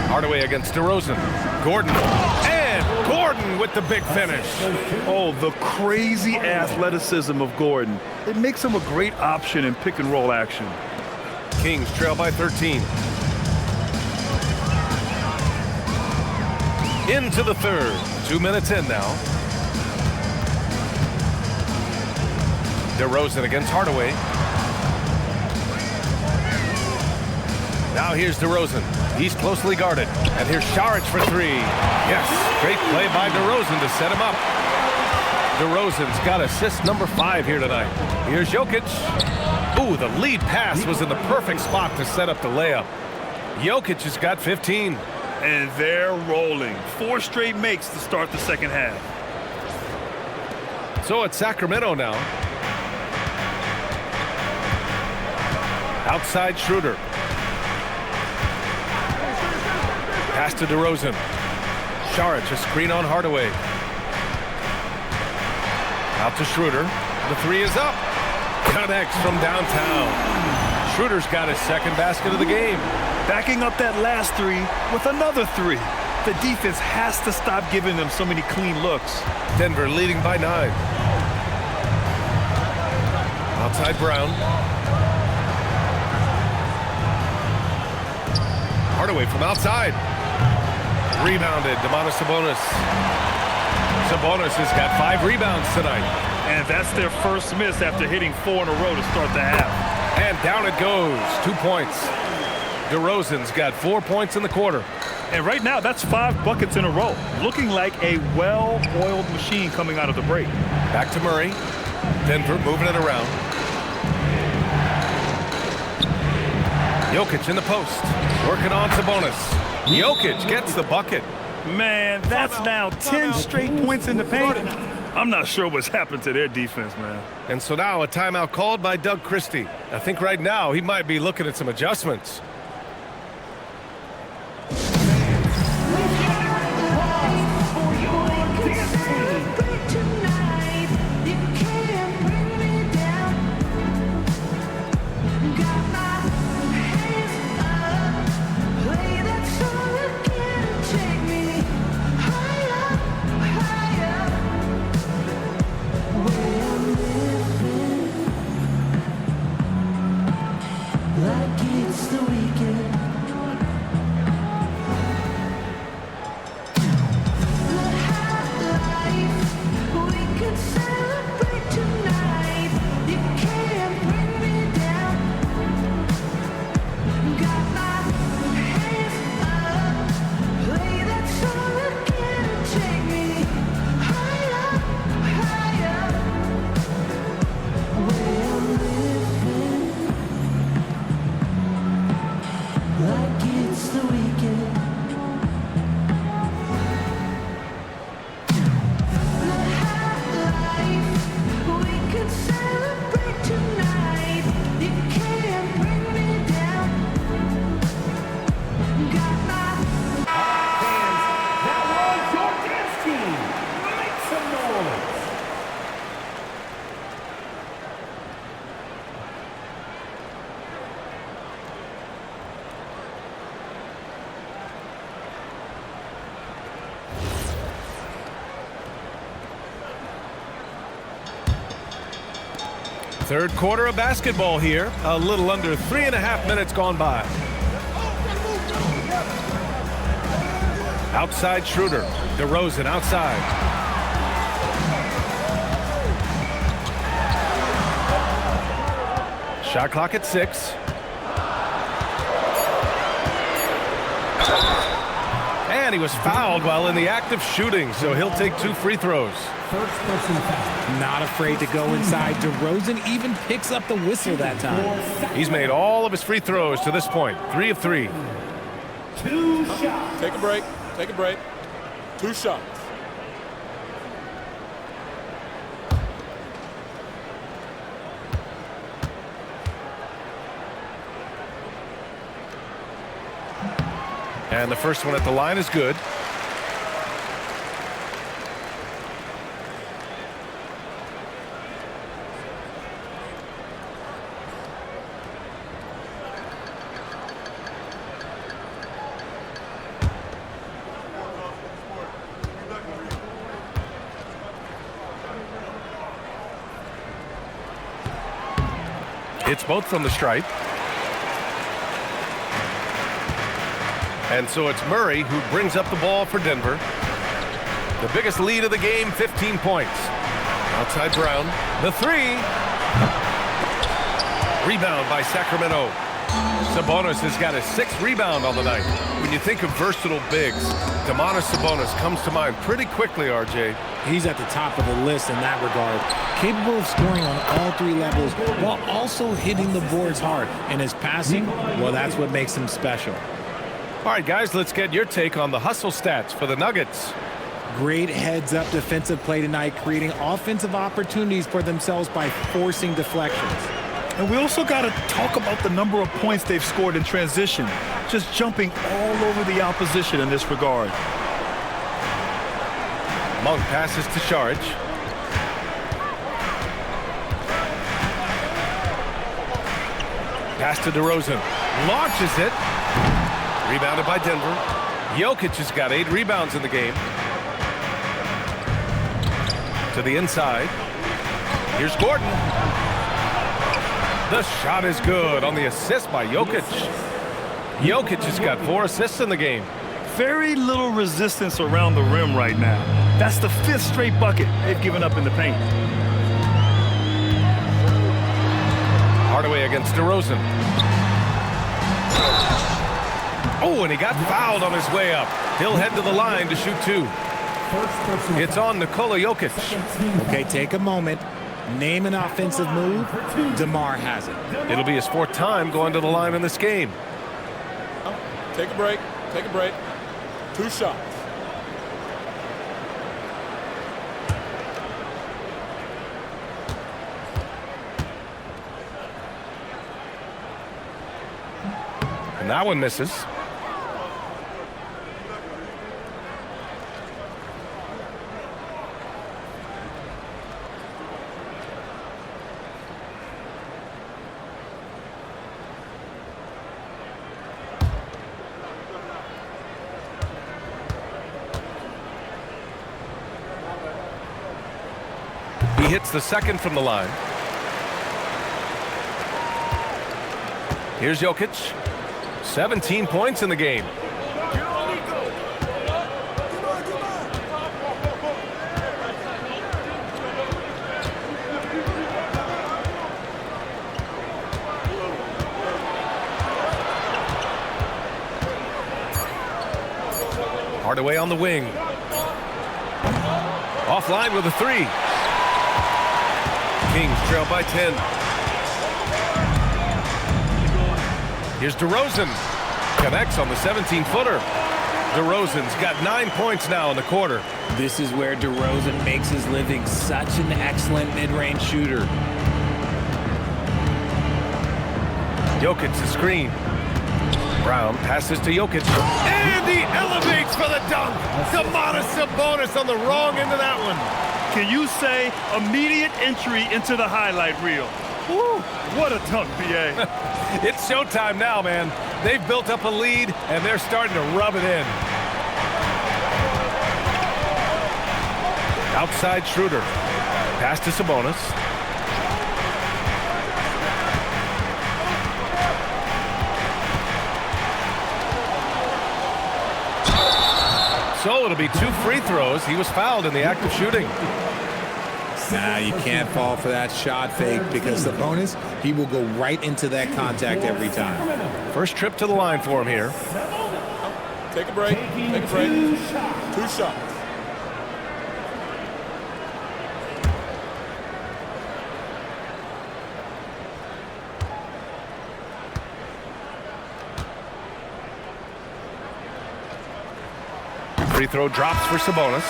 Hardaway against DeRozan. Gordon. And Gordon with the big finish. Oh, the crazy athleticism of Gordon. It makes him a great option in pick and roll action. Kings trail by 13. Into the third. 2 minutes in now. DeRozan against Hardaway. Now here's DeRozan. He's closely guarded. And here's Saric for three. Yes, great play by DeRozan to set him up. DeRozan's got assist number 5 here tonight. Here's Jokic. Ooh, the lead pass was in the perfect spot to set up the layup. Jokic has got 15. And they're rolling. 4 straight makes to start the second half. So it's Sacramento now. Outside Schröder. Pass to DeRozan. Saric, a screen on Hardaway. Out to Schröder. The 3 is up. Connects from downtown. Schröder's got his second basket of the game. Backing up that last 3 with another 3. The defense has to stop giving them so many clean looks. Denver leading by 9. Outside Brown. Hardaway from outside. Rebounded, Domantas Sabonis. Sabonis has got 5 rebounds tonight. And that's their first miss after hitting 4 in a row to start the half. And down it goes, 2 points. DeRozan's got 4 points in the quarter. And right now, that's 5 buckets in a row. Looking like a well-oiled machine coming out of the break. Back to Murray. Denver moving it around. Jokic in the post. Working on Sabonis. Jokic gets the bucket. Man, that's now 10 straight points in the paint. I'm not sure what's happened to their defense, man. And so now a timeout called by Doug Christie. I think right now he might be looking at some adjustments. Third quarter of basketball here. A little under 3.5 minutes gone by. Outside Schröder. DeRozan outside. Shot clock at 6. And he was fouled while in the act of shooting, so he'll take 2 free throws. First person foul. Not afraid to go inside. DeRozan even picks up the whistle that time. He's made all of his free throws to this point. 3 of 3. 2 shots. Take a break. Take a break. 2 shots. And the first one at the line is good. It's both from the stripe. And so it's Murray who brings up the ball for Denver. The biggest lead of the game, 15 points. Outside Brown. The three. Rebound by Sacramento. Sabonis has got his 6th rebound on the night. When you think of versatile bigs, Domantas Sabonis comes to mind pretty quickly, RJ. He's at the top of the list in that regard. Capable of scoring on all 3 levels while also hitting the boards hard. And his passing, well, that's what makes him special. All right, guys, let's get your take on the hustle stats for the Nuggets. Great heads-up defensive play tonight, creating offensive opportunities for themselves by forcing deflections. And we also got to talk about the number of points they've scored in transition, just jumping all over the opposition in this regard. Monk passes to Saric. Pass to DeRozan. Launches it. Rebounded by Denver. Jokic has got 8 rebounds in the game. To the inside. Here's Gordon. The shot is good on the assist by Jokic. Jokic has got 4 assists in the game. Very little resistance around the rim right now. That's the 5th straight bucket they've given up in the paint. Hardaway against DeRozan. Oh, and he got fouled on his way up. He'll head to the line to shoot 2. It's on Nikola Jokic. Okay, take a moment. Name an offensive move. DeMar has it. It'll be his 4th time going to the line in this game. Take a break. Take a break. 2 shots. And that one misses. He hits the 2nd from the line. Here's Jokic. 17 points in the game. Hardaway on the wing. Offline with a 3. Kings trail by 10. Here's DeRozan. Connects on the 17-footer. DeRozan's got 9 points now in the quarter. This is where DeRozan makes his living. Such an excellent mid-range shooter. Jokic the screen. Brown passes to Jokic. And he elevates for the dunk. Domantas Sabonis on the wrong end of that one. Can you say immediate entry into the highlight reel? Woo, what a dunk, B.A. It's showtime now, man. They've built up a lead, and they're starting to rub it in. Outside Schröder. Pass to Sabonis. So it'll be 2 free throws. He was fouled in the act of shooting. Nah, you can't fall for that shot fake because Sabonis, he will go right into that contact every time. First trip to the line for him here. Take a break. Take a break. 2 shots. Free throw drops for Sabonis.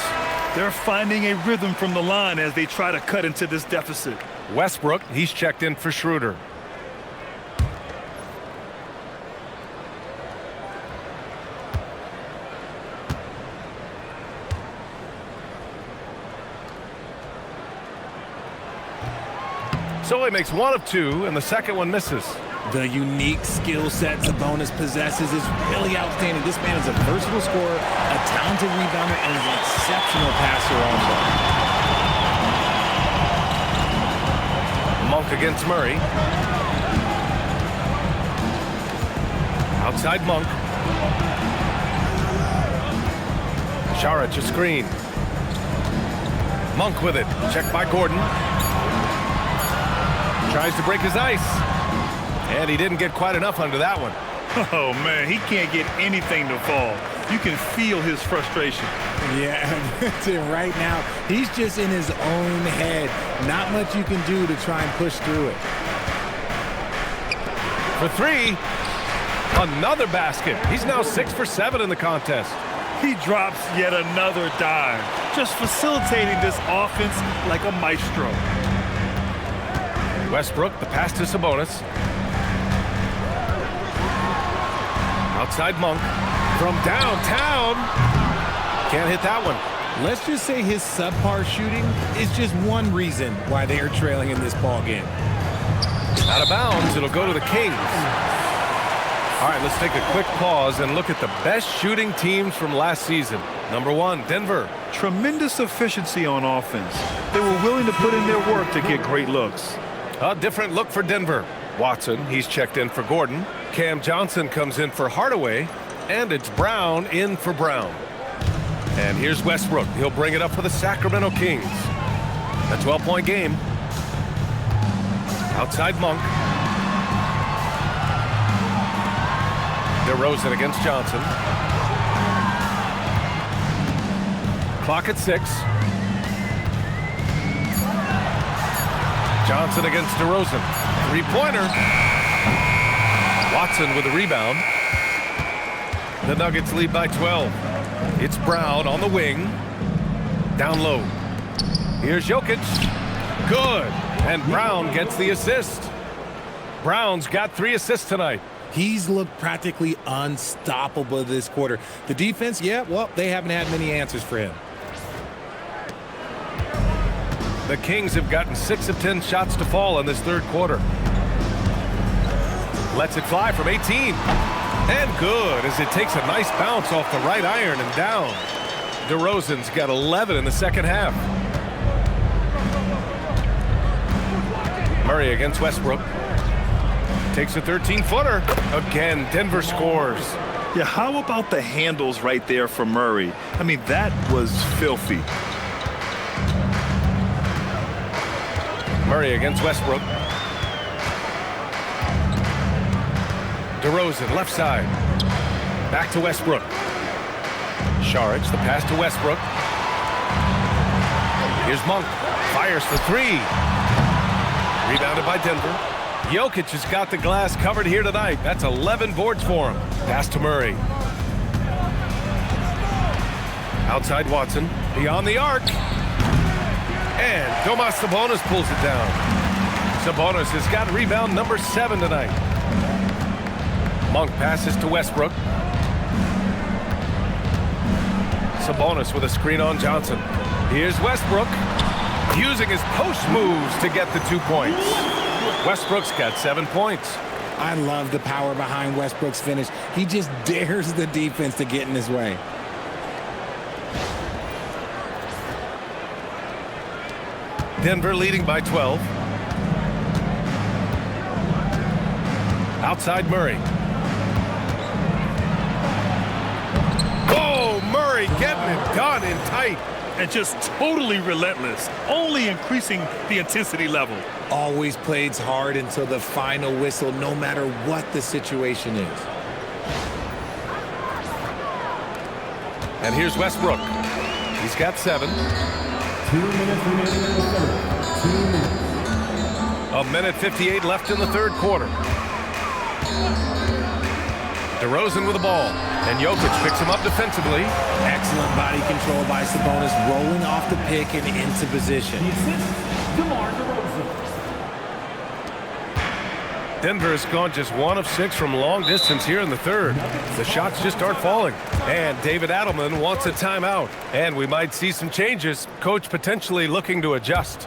They're finding a rhythm from the line as they try to cut into this deficit. Westbrook, he's checked in for Schröder. So he makes 1 of 2, and the second one misses. The unique skill set Sabonis possesses is really outstanding. This man is a versatile scorer, a talented rebounder, and an exceptional passer also. Monk against Murray. Outside Monk. Šarić a screen. Monk with it. Checked by Gordon. Tries to break his ice. And he didn't get quite enough under that one. Oh, man, he can't get anything to fall. You can feel his frustration. Yeah, right now, he's just in his own head. Not much you can do to try and push through it. For three, another basket. He's now 6 for 7 in the contest. He drops yet another dime, just facilitating this offense like a maestro. Westbrook, the pass to Sabonis. Outside Monk. From downtown. Can't hit that one. Let's just say his subpar shooting is just one reason why they are trailing in this ball game. Out of bounds, it'll go to the Kings. All right, let's take a quick pause and look at the best shooting teams from last season. Number 1, Denver. Tremendous efficiency on offense. They were willing to put in their work to get great looks. A different look for Denver. Watson, he's checked in for Gordon. Cam Johnson comes in for Hardaway. And it's Brown in for Brown. And here's Westbrook. He'll bring it up for the Sacramento Kings. A 12-point game. Outside Monk. DeRozan against Johnson. Clock at 6. Johnson against DeRozan. Three-pointer. Watson with the rebound. The Nuggets lead by 12. It's Brown on the wing. Down low. Here's Jokic. Good. And Brown gets the assist. Brown's got 3 assists tonight. He's looked practically unstoppable this quarter. The defense, yeah, well, they haven't had many answers for him. The Kings have gotten 6 of 10 shots to fall in this third quarter. Lets it fly from 18. And good, as it takes a nice bounce off the right iron and down. DeRozan's got 11 in the second half. Murray against Westbrook. Takes a 13-footer. Again, Denver scores. Yeah, how about the handles right there for Murray? I mean, that was filthy. Murray against Westbrook. DeRozan, left side. Back to Westbrook. Šarić, the pass to Westbrook. Here's Monk. Fires for 3. Rebounded by Denver. Jokic has got the glass covered here tonight. That's 11 boards for him. Pass to Murray. Outside Watson. Beyond the arc. And Domantas Sabonis pulls it down. Sabonis has got rebound number 7 tonight. Monk passes to Westbrook. Sabonis with a screen on Johnson. Here's Westbrook, using his post moves to get the 2 points. Westbrook's got 7 points. I love the power behind Westbrook's finish. He just dares the defense to get in his way. Denver leading by 12. Outside Murray. Oh, Murray getting it done in tight. And just totally relentless, only increasing the intensity level. Always plays hard until the final whistle, no matter what the situation is. And here's Westbrook. He's got 7. 2 minutes remaining in the third. 2 minutes. A minute 58 left in the third quarter. DeRozan with the ball. And Jokic picks him up defensively. Excellent body control by Sabonis, rolling off the pick and into position. The assist, DeMar DeRozan. Denver has gone just 1 of 6 from long distance here in the third. The shots just aren't falling. And David Adelman wants a timeout. And we might see some changes. Coach potentially looking to adjust.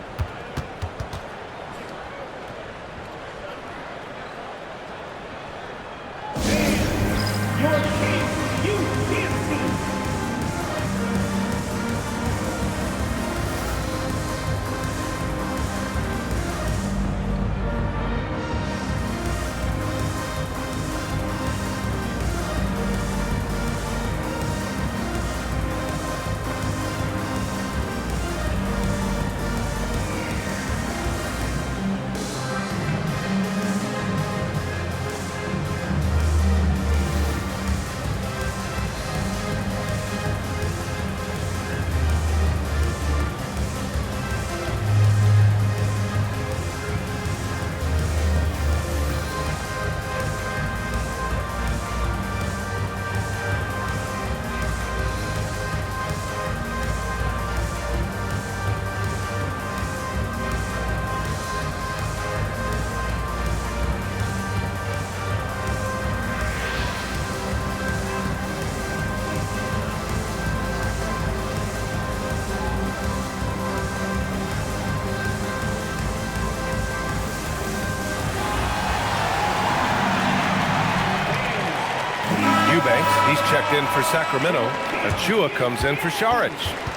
He's checked in for Sacramento. Achua comes in for Saric.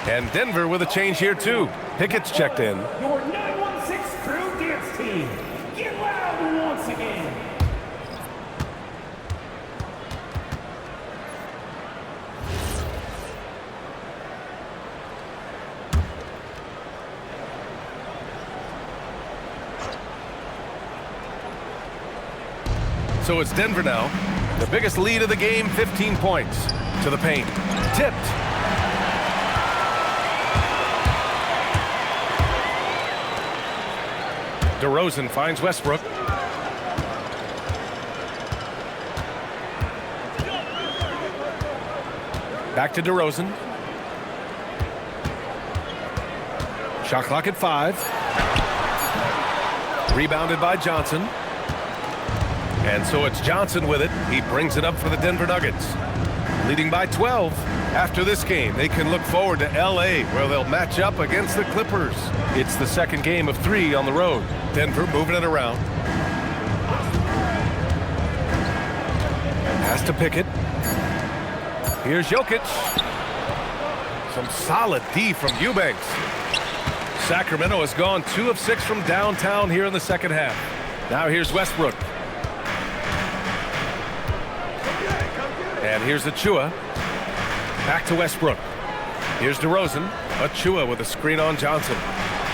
And Denver with a change here, too. Pickett's checked in. Your 916 crew dance team. Get loud once again. So it's Denver now. The biggest lead of the game, 15 points. To the paint. Tipped. DeRozan finds Westbrook. Back to DeRozan. Shot clock at 5. Rebounded by Johnson. And so it's Johnson with it. He brings it up for the Denver Nuggets. Leading by 12. After this game, they can look forward to L.A., where they'll match up against the Clippers. It's the second game of 3 on the road. Denver moving it around. Pass to Pickett. Here's Jokic. Some solid D from Eubanks. Sacramento has gone 2 of 6 from downtown here in the second half. Now here's Westbrook. And here's Achua. Back to Westbrook. Here's DeRozan. Achua with a screen on Johnson.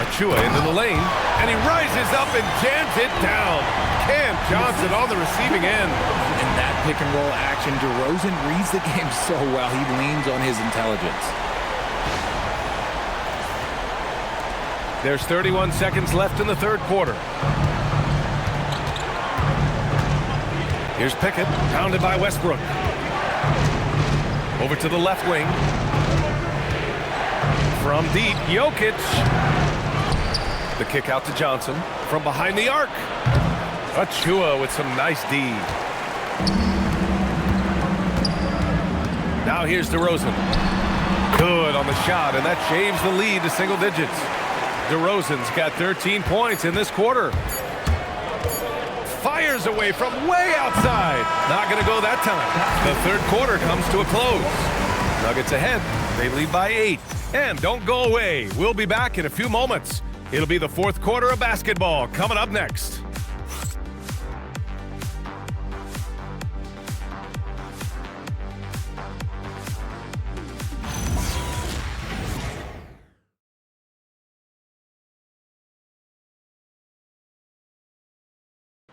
Achua into the lane. And he rises up and jams it down. Cam Johnson on the receiving end. In that pick and roll action, DeRozan reads the game so well. He leans on his intelligence. There's 31 seconds left in the third quarter. Here's Pickett, pounded by Westbrook. Over to the left wing. From deep, Jokic. The kick out to Johnson. From behind the arc. Achua with some nice D. Now here's DeRozan. Good on the shot, and that shaves the lead to single digits. DeRozan's got 13 points in this quarter. Fires away from way outside. Not going to go that time. The third quarter comes to a close. Nuggets ahead. They lead by 8. And don't go away. We'll be back in a few moments. It'll be the fourth quarter of basketball coming up next.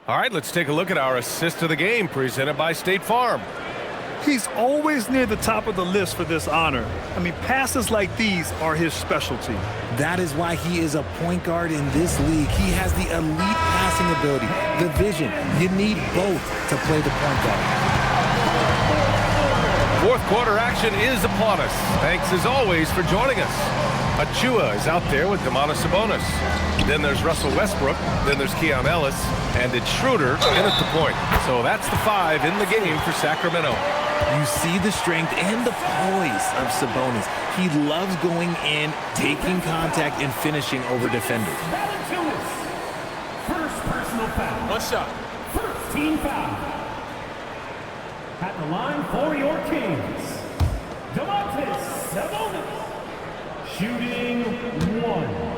All right, let's take a look at our assist of the game presented by State Farm. He's always near the top of the list for this honor. I mean, passes like these are his specialty. That is why he is a point guard in this league. He has the elite passing ability, the vision. You need both to play the point guard. Fourth quarter action is upon us. Thanks as always for joining us. Achua is out there with Domantas Sabonis. Then there's Russell Westbrook. Then there's Keon Ellis. And it's Schröder in at the point. So that's the 5 in the game for Sacramento. You see the strength and the poise of Sabonis. He loves going in, taking contact, and finishing over defenders. First personal foul. One shot. First team foul. At the line for your Kings, Domantas Sabonis. Shooting 1.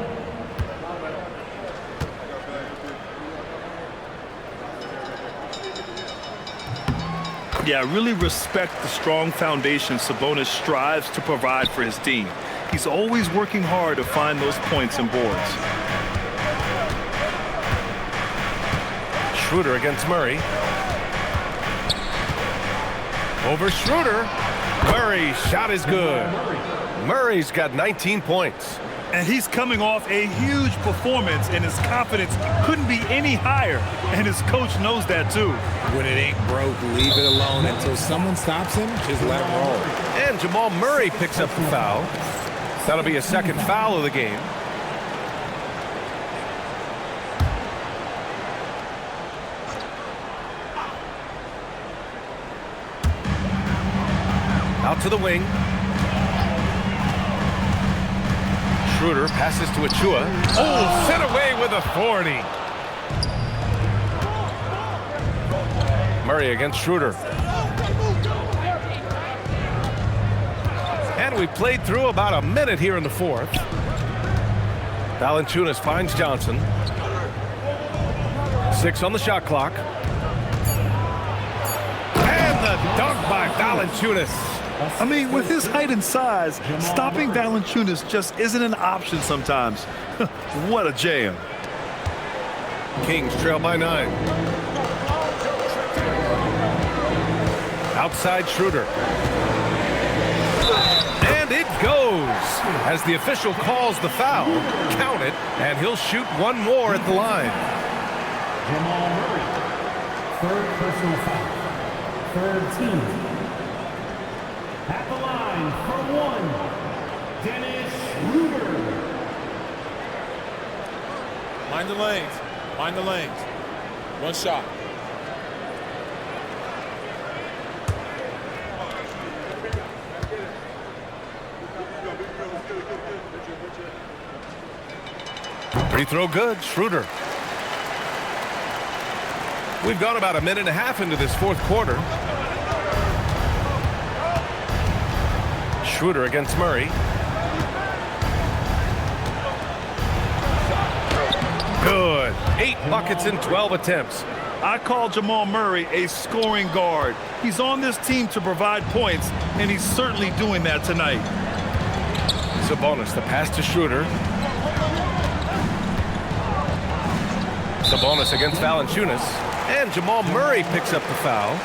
Yeah, I really respect the strong foundation Sabonis strives to provide for his team. He's always working hard to find those points and boards. Schröder against Murray. Over Schröder. Murray's shot is good. Murray's got 19 points. And he's coming off a huge performance, and his confidence couldn't be any higher. And his coach knows that, too. When it ain't broke, leave it alone. Until someone stops him, just let him roll. And Jamal Murray picks up the foul. That'll be a second foul of the game. Out to the wing. Schröder passes to Achua. Oh, sent away with authority. Murray against Schröder. And we've played through about a minute here in the fourth. Valanciunas finds Johnson. 6 on the shot clock. And the dunk by Valanciunas. I mean, with his height and size, stopping Valanciunas just isn't an option sometimes. What a jam. Kings trail by 9. Outside Schröder. And it goes as the official calls the foul. Count it, and he'll shoot one more at the line. Jamal Murray, 3rd personal foul, 3rd team. At the line for 1, Dennis Schröder. Mind the lanes. Mind the lanes. 1 shot. Free throw good, Schröder. We've gone about a minute and a half into this fourth quarter. Schröder against Murray. Good. 8 buckets in 12 attempts. I call Jamal Murray a scoring guard. He's on this team to provide points, and he's certainly doing that tonight. Sabonis, the pass to Schröder. Sabonis against Valanciunas. And Jamal Murray picks up the foul.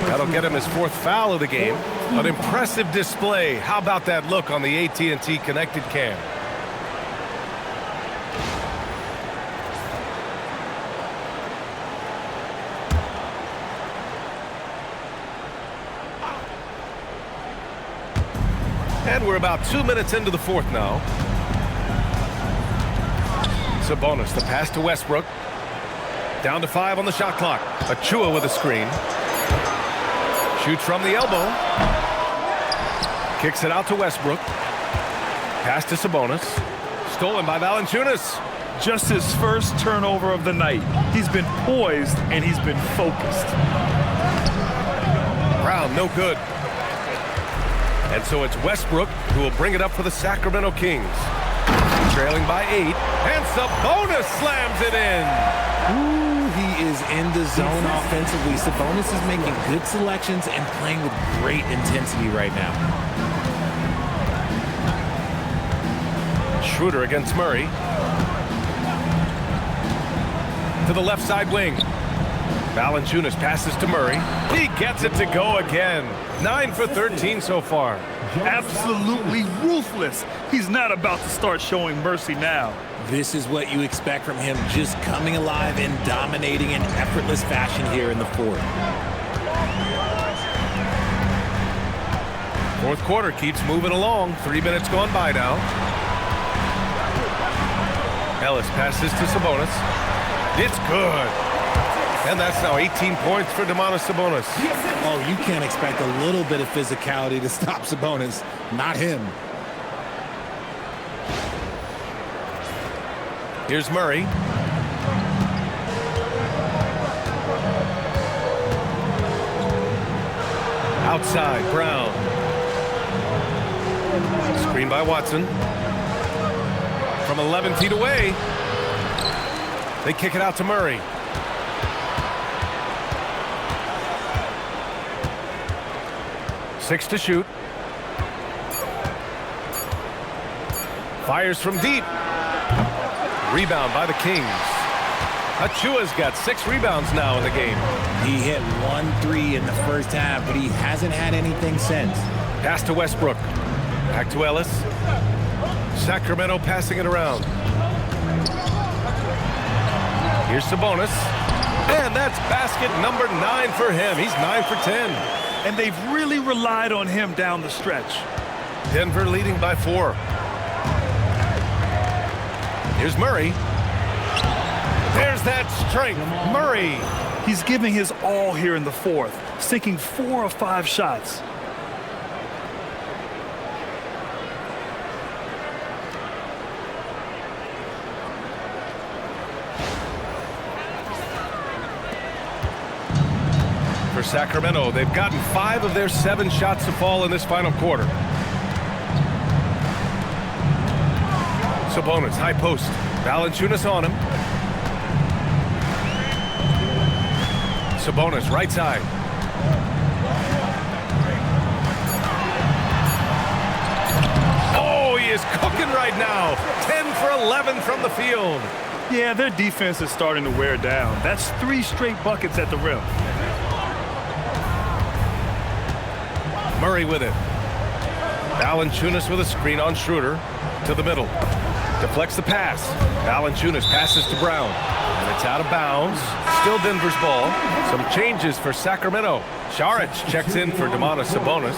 That'll get him his 4th foul of the game. An impressive display. How about that look on the AT&T connected cam? And we're about 2 minutes into the fourth now. Sabonis, the pass to Westbrook. Down to 5 on the shot clock. Achua with a screen. Shoots from the elbow. Kicks it out to Westbrook. Pass to Sabonis. Stolen by Valanciunas. Just his first turnover of the night. He's been poised and he's been focused. Brown, no good. And so it's Westbrook who will bring it up for the Sacramento Kings. Trailing by 8. And Sabonis slams it in. Ooh, he is in the zone offensively. Sabonis is making good selections and playing with great intensity right now. Schröder against Murray. To the left side wing. Valanciunas passes to Murray. He gets it to go again. 9 for 13 so far. Absolutely ruthless. He's not about to start showing mercy now. This is what you expect from him, just coming alive and dominating in effortless fashion here in the fourth. Fourth quarter keeps moving along. 3 minutes gone by now. Ellis passes to Sabonis. It's good. And that's now 18 points for Domantas Sabonis. Oh, you can't expect a little bit of physicality to stop Sabonis. Not him. Here's Murray. Outside, Brown. Screen by Watson. From 11 feet away. They kick it out to Murray. Six to shoot. Fires from deep. Rebound by the Kings. Achua's got 6 rebounds now in the game. He hit 1 3 in the first half, but he hasn't had anything since. Pass to Westbrook. Back to Ellis. Sacramento passing it around. Here's Sabonis. And that's basket number 9 for him. He's 9 for 10. And they've really relied on him down the stretch. Denver leading by 4. Here's Murray. There's that strength. Murray. He's giving his all here in the fourth, sinking 4 of 5 shots. For Sacramento, they've gotten 5 of their 7 shots to fall in this final quarter. Sabonis, high post. Valanciunas on him. Sabonis, right side. Oh, he is cooking right now. 10 for 11 from the field. Yeah, their defense is starting to wear down. That's 3 straight buckets at the rim. Murray with it. Valanciunas with a screen on Schröder to the middle. Deflects the pass. Valanciunas passes to Brown. And it's out of bounds. Still Denver's ball. Some changes for Sacramento. Šarić checks in for Domantas Sabonis.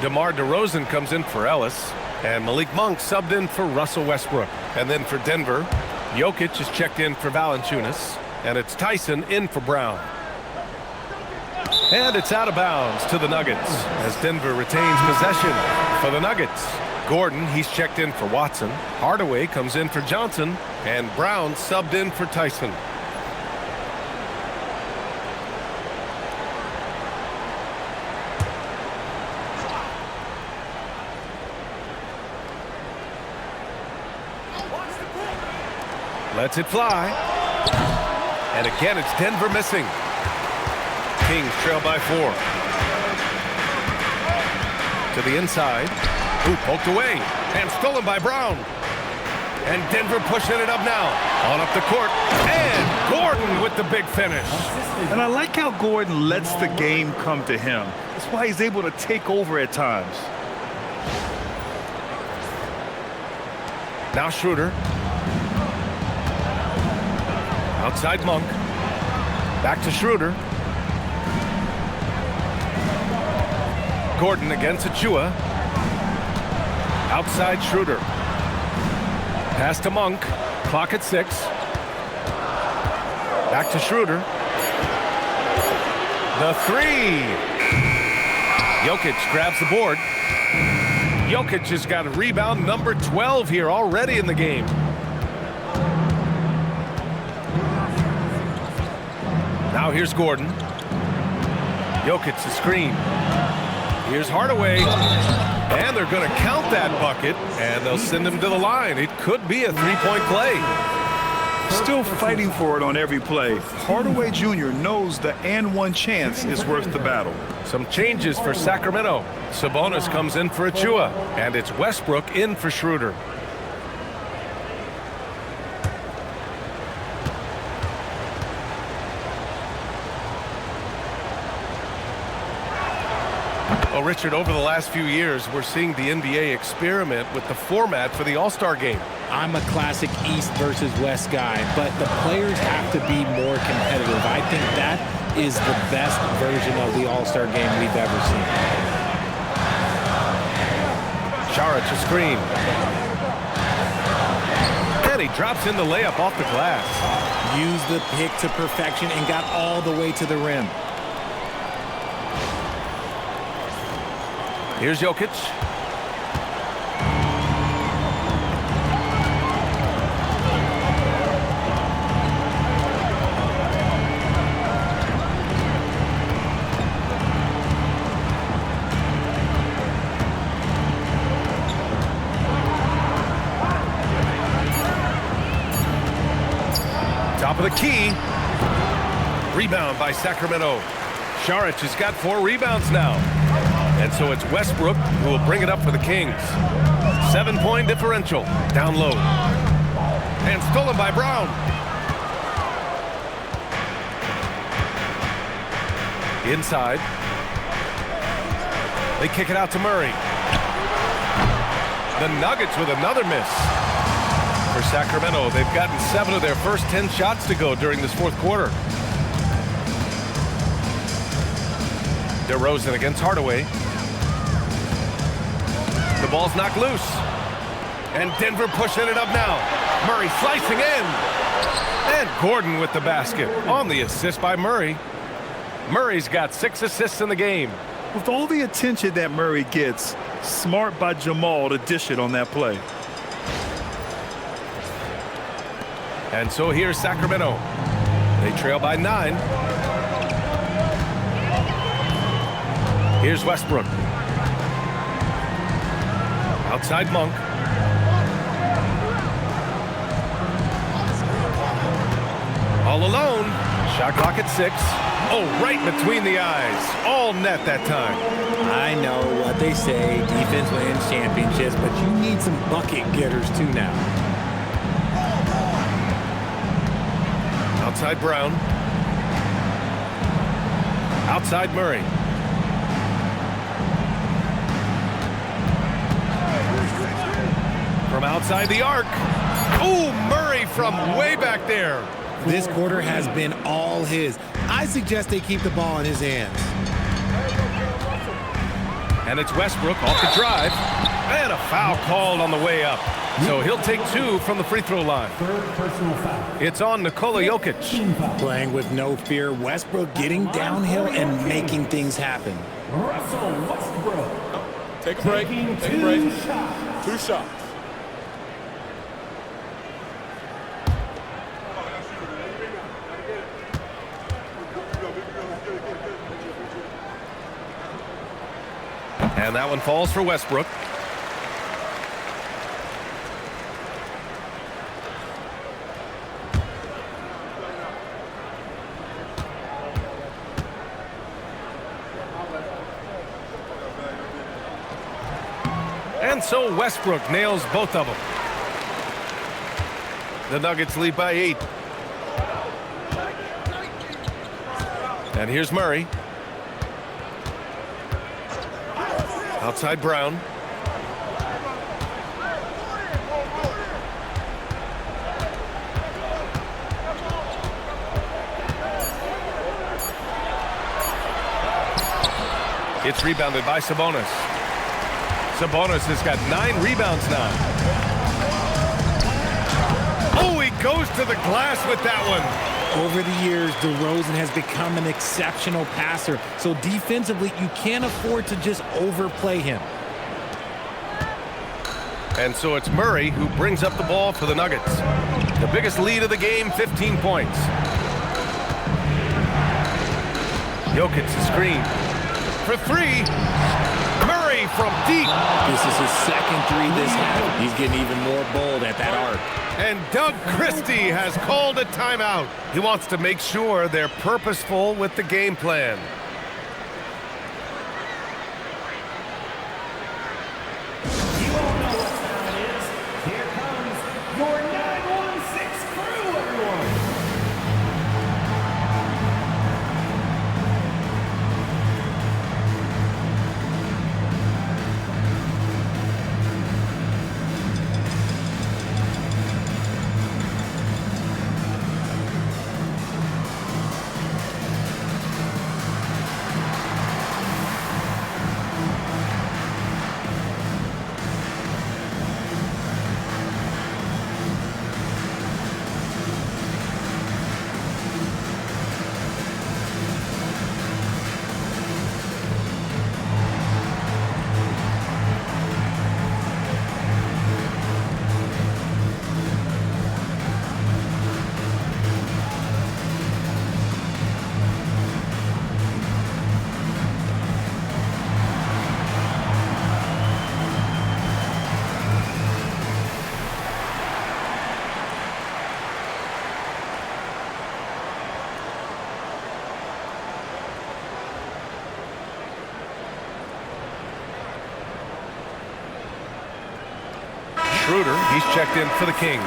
DeMar DeRozan comes in for Ellis. And Malik Monk subbed in for Russell Westbrook. And then for Denver, Jokic is checked in for Valanciunas. And it's Tyson in for Brown. And it's out of bounds to the Nuggets as Denver retains possession for the Nuggets. Gordon, he's checked in for Watson. Hardaway comes in for Johnson. And Brown subbed in for Tyson. Lets it fly. And again, it's Denver missing. Kings trail by 4. To the inside. Ooh, poked away. And stolen by Brown. And Denver pushing it up now. On up the court. And Gordon with the big finish. And I like how Gordon lets the game come to him. That's why he's able to take over at times. Now Schröder. Outside Monk. Back to Schröder. Gordon against Achua. Outside Schröder. Pass to Monk. Clock at 6. Back to Schröder. The 3. Jokic grabs the board. Jokic has got a rebound number 12 here already in the game. Now here's Gordon. Jokic the screen. Here's Hardaway. And they're going to count that bucket. And they'll send him to the line. It could be a 3-point play. Still fighting for it on every play. Hardaway Jr. knows the and one chance is worth the battle. Some changes for Sacramento. Sabonis comes in for Achua. And it's Westbrook in for Schröder. Well, Richard, over the last few years, we're seeing the NBA experiment with the format for the All-Star game. I'm a classic East versus West guy, but the players have to be more competitive. I think that is the best version of the All-Star game we've ever seen. Šarić a screen. And he drops in the layup off the glass. Used the pick to perfection and got all the way to the rim. Here's Jokic. Top of the key. Rebound by Sacramento. Šarić has got 4 rebounds now. And so it's Westbrook who will bring it up for the Kings. 7-point differential. Down low. And stolen by Brown. Inside. They kick it out to Murray. The Nuggets with another miss. For Sacramento, they've gotten 7 of their first 10 shots to go during this fourth quarter. DeRozan against Hardaway. The ball's knocked loose. And Denver pushing it up now. Murray slicing in. And Gordon with the basket on the assist by Murray. Murray's got 6 assists in the game. With all the attention that Murray gets, smart by Jamal to dish it on that play. And so here's Sacramento. They trail by 9. Here's Westbrook. Outside Monk. All alone. Shot clock at 6. Oh, right between the eyes. All net that time. I know what they say, defense wins championships, but you need some bucket getters too now. Outside Brown. Outside Murray. From outside the arc. Oh, Murray from way back there. This quarter has been all his. I suggest they keep the ball in his hands. And it's Westbrook off the drive. And a foul called on the way up. So he'll take 2 from the free throw line. It's on Nikola Jokic. Playing with no fear, Westbrook getting downhill and making things happen. Russell Westbrook. Take a break. Take a break. 2 shots. And that one falls for Westbrook. And so Westbrook nails both of them. The Nuggets lead by 8. And here's Murray. Outside Brown. It's rebounded by Sabonis. Sabonis has got 9 rebounds now. Oh, he goes to the glass with that one. Over the years, DeRozan has become an exceptional passer, so defensively, you can't afford to just overplay him. And so it's Murray who brings up the ball for the Nuggets. The biggest lead of the game, 15 points. Jokic the screen. For 3. Murray from deep. This is his second 3 this half. He's getting even more bold at that arc. And Doug Christie has called a timeout. He wants to make sure they're purposeful with the game plan. You all know what time it is. Here comes your 916 crew, everyone. Schröder, he's checked in for the Kings.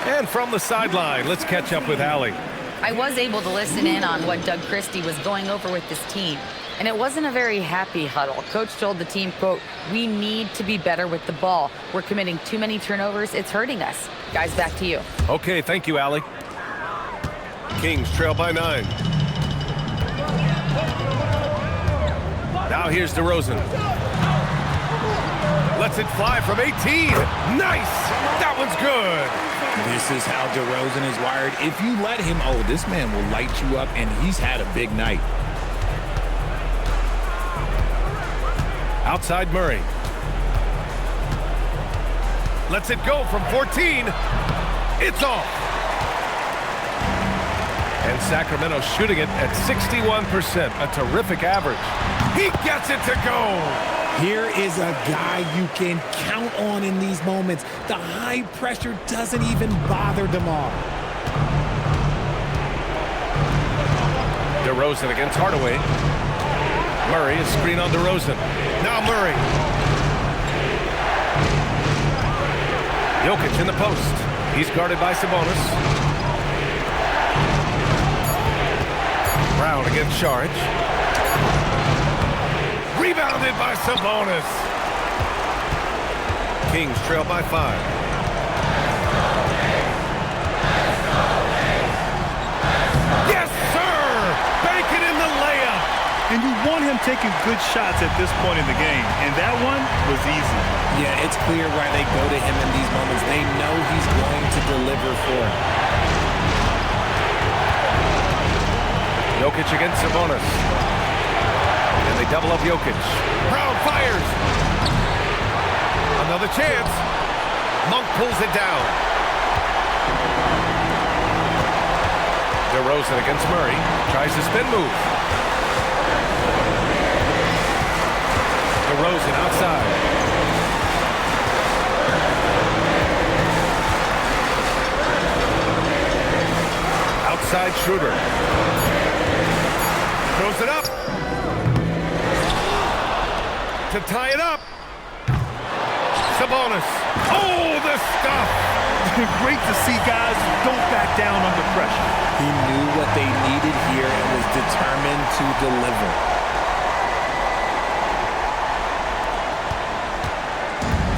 And from the sideline, let's catch up with Allie. I was able to listen in on what Doug Christie was going over with this team, and it wasn't a very happy huddle. Coach told the team, quote, "We need to be better with the ball. We're committing too many turnovers. It's hurting us." Guys, back to you. Okay, thank you, Allie. Kings trail by 9. Now here's DeRozan. Lets it fly from 18. Nice! That one's good. This is how DeRozan is wired. If you let him, oh, this man will light you up, and he's had a big night. Outside Murray. Lets it go from 14. It's off. And Sacramento shooting it at 61%, a terrific average. He gets it to go. Here is a guy you can count on in these moments. The high pressure doesn't even bother DeMar. DeRozan against Hardaway. Murray is screen on DeRozan. Now Murray. Jokic in the post. He's guarded by Sabonis. Brown against Saric. Rebounded by Sabonis. Kings trail by 5. Yes, sir! Bacon in the layup. And you want him taking good shots at this point in the game, and that one was easy. Yeah, it's clear why they go to him in these moments. They know he's going to deliver for him. Jokic against Sabonis. And they double up Jokic. Brown fires. Another chance. Monk pulls it down. DeRozan against Murray. Tries the spin move. DeRozan outside. Outside Schröder. Throws it up. To tie it up. Sabonis. Oh, the stuff. Great to see guys who don't back down under pressure. He knew what they needed here and was determined to deliver.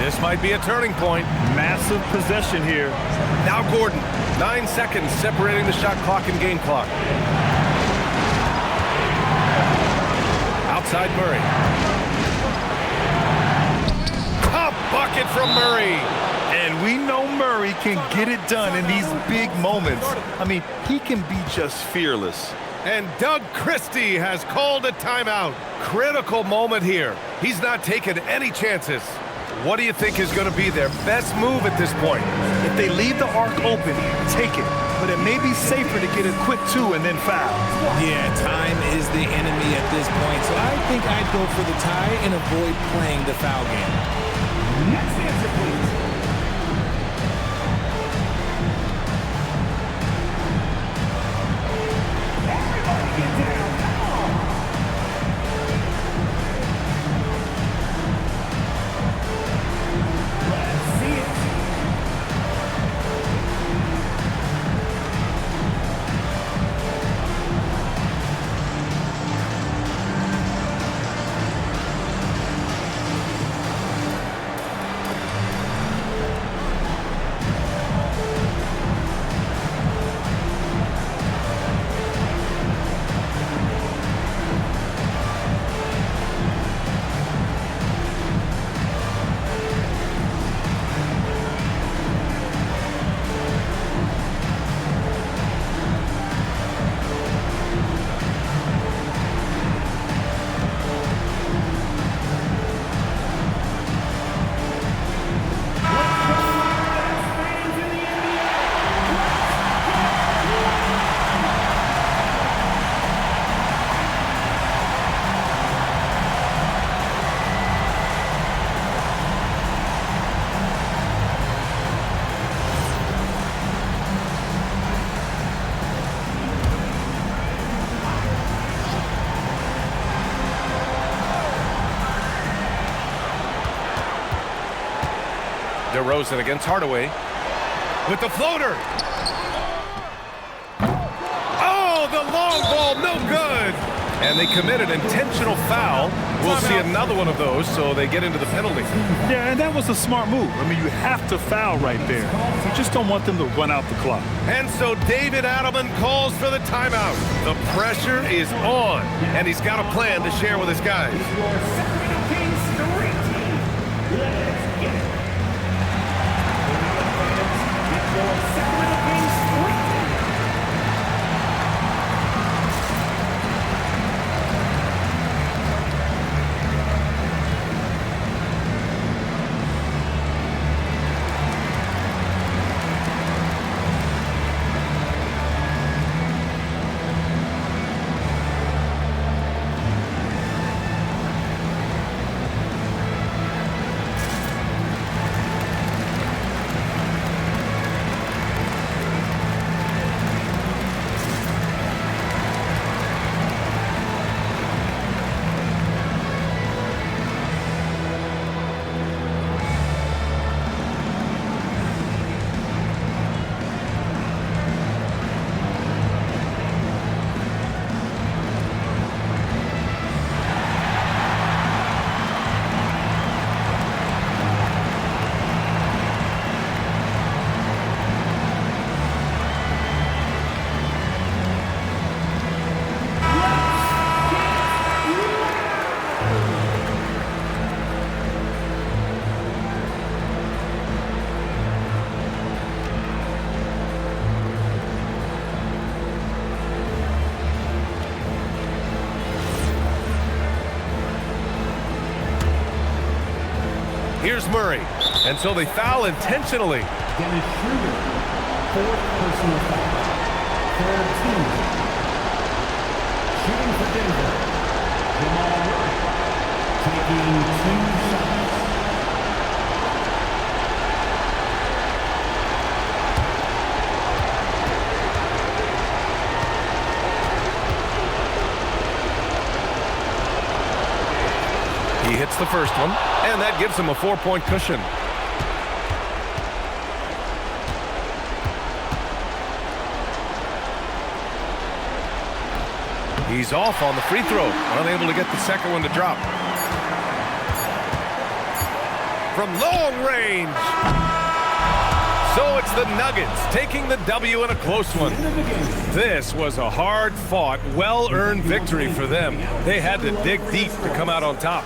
This might be a turning point. Massive possession here. Now Gordon. 9 seconds separating the shot clock and game clock. Outside Murray. Top bucket from Murray. And we know Murray can get it done in these big moments. I mean, he can be just fearless. And Doug Christie has called a timeout. Critical moment here. He's not taking any chances. What do you think is going to be their best move at this point? If they leave the arc open, take it. But it may be safer to get a quick 2 and then foul. Yeah, time is the enemy at this point, so I think I'd go for the tie and avoid playing the foul game. Next answer, please. Everybody get down. Come on. Let's see it. DeRozan against Hardaway. With the floater. Oh, the long ball, no good. And they committed intentional foul. We'll see another one of those, so they get into the penalty. Yeah, and that was a smart move. I mean, you have to foul right there. You just don't want them to run out the clock. And so David Adelman calls for the timeout. The pressure is on, and he's got a plan to share with his guys. Your Sacramento Kings 3 team. Let's get it. Your Sacramento Kings 3 team. Here's Murray. And so they foul intentionally. Dennis Schröder, 4th personal foul. Third team. Shooting for Denver, Jamal Murray, taking 2 shots. He hits the first one, and that gives him a 4-point cushion. He's off on the free throw, unable to get the second one to drop. From long range. So it's the Nuggets taking the W in a close one. This was a hard-fought, well-earned victory for them. They had to dig deep to come out on top.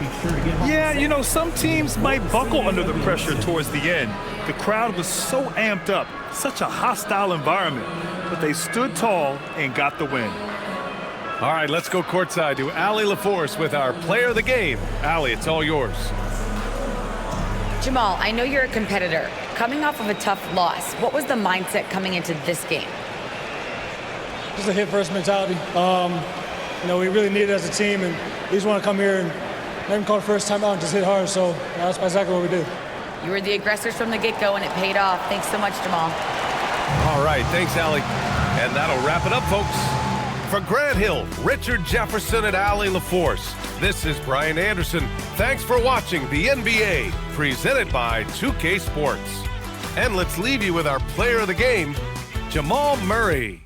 Yeah, you know, some teams might buckle under the pressure towards the end. The crowd was so amped up, such a hostile environment, but they stood tall and got the win. All right, let's go courtside to Allie LaForce with our player of the game. Allie, it's all yours. Jamal, I know you're a competitor. Coming off of a tough loss, what was the mindset coming into this game? Just a hit-first mentality. You know, we really need it as a team, and we just want to come here and not even call the first time out and just hit hard, so that's exactly what we did. You were the aggressors from the get-go, and it paid off. Thanks so much, Jamal. All right, thanks, Allie. And that'll wrap it up, folks. For Grant Hill, Richard Jefferson, and Allie LaForce, this is Brian Anderson. Thanks for watching the NBA, presented by 2K Sports. And let's leave you with our player of the game, Jamal Murray.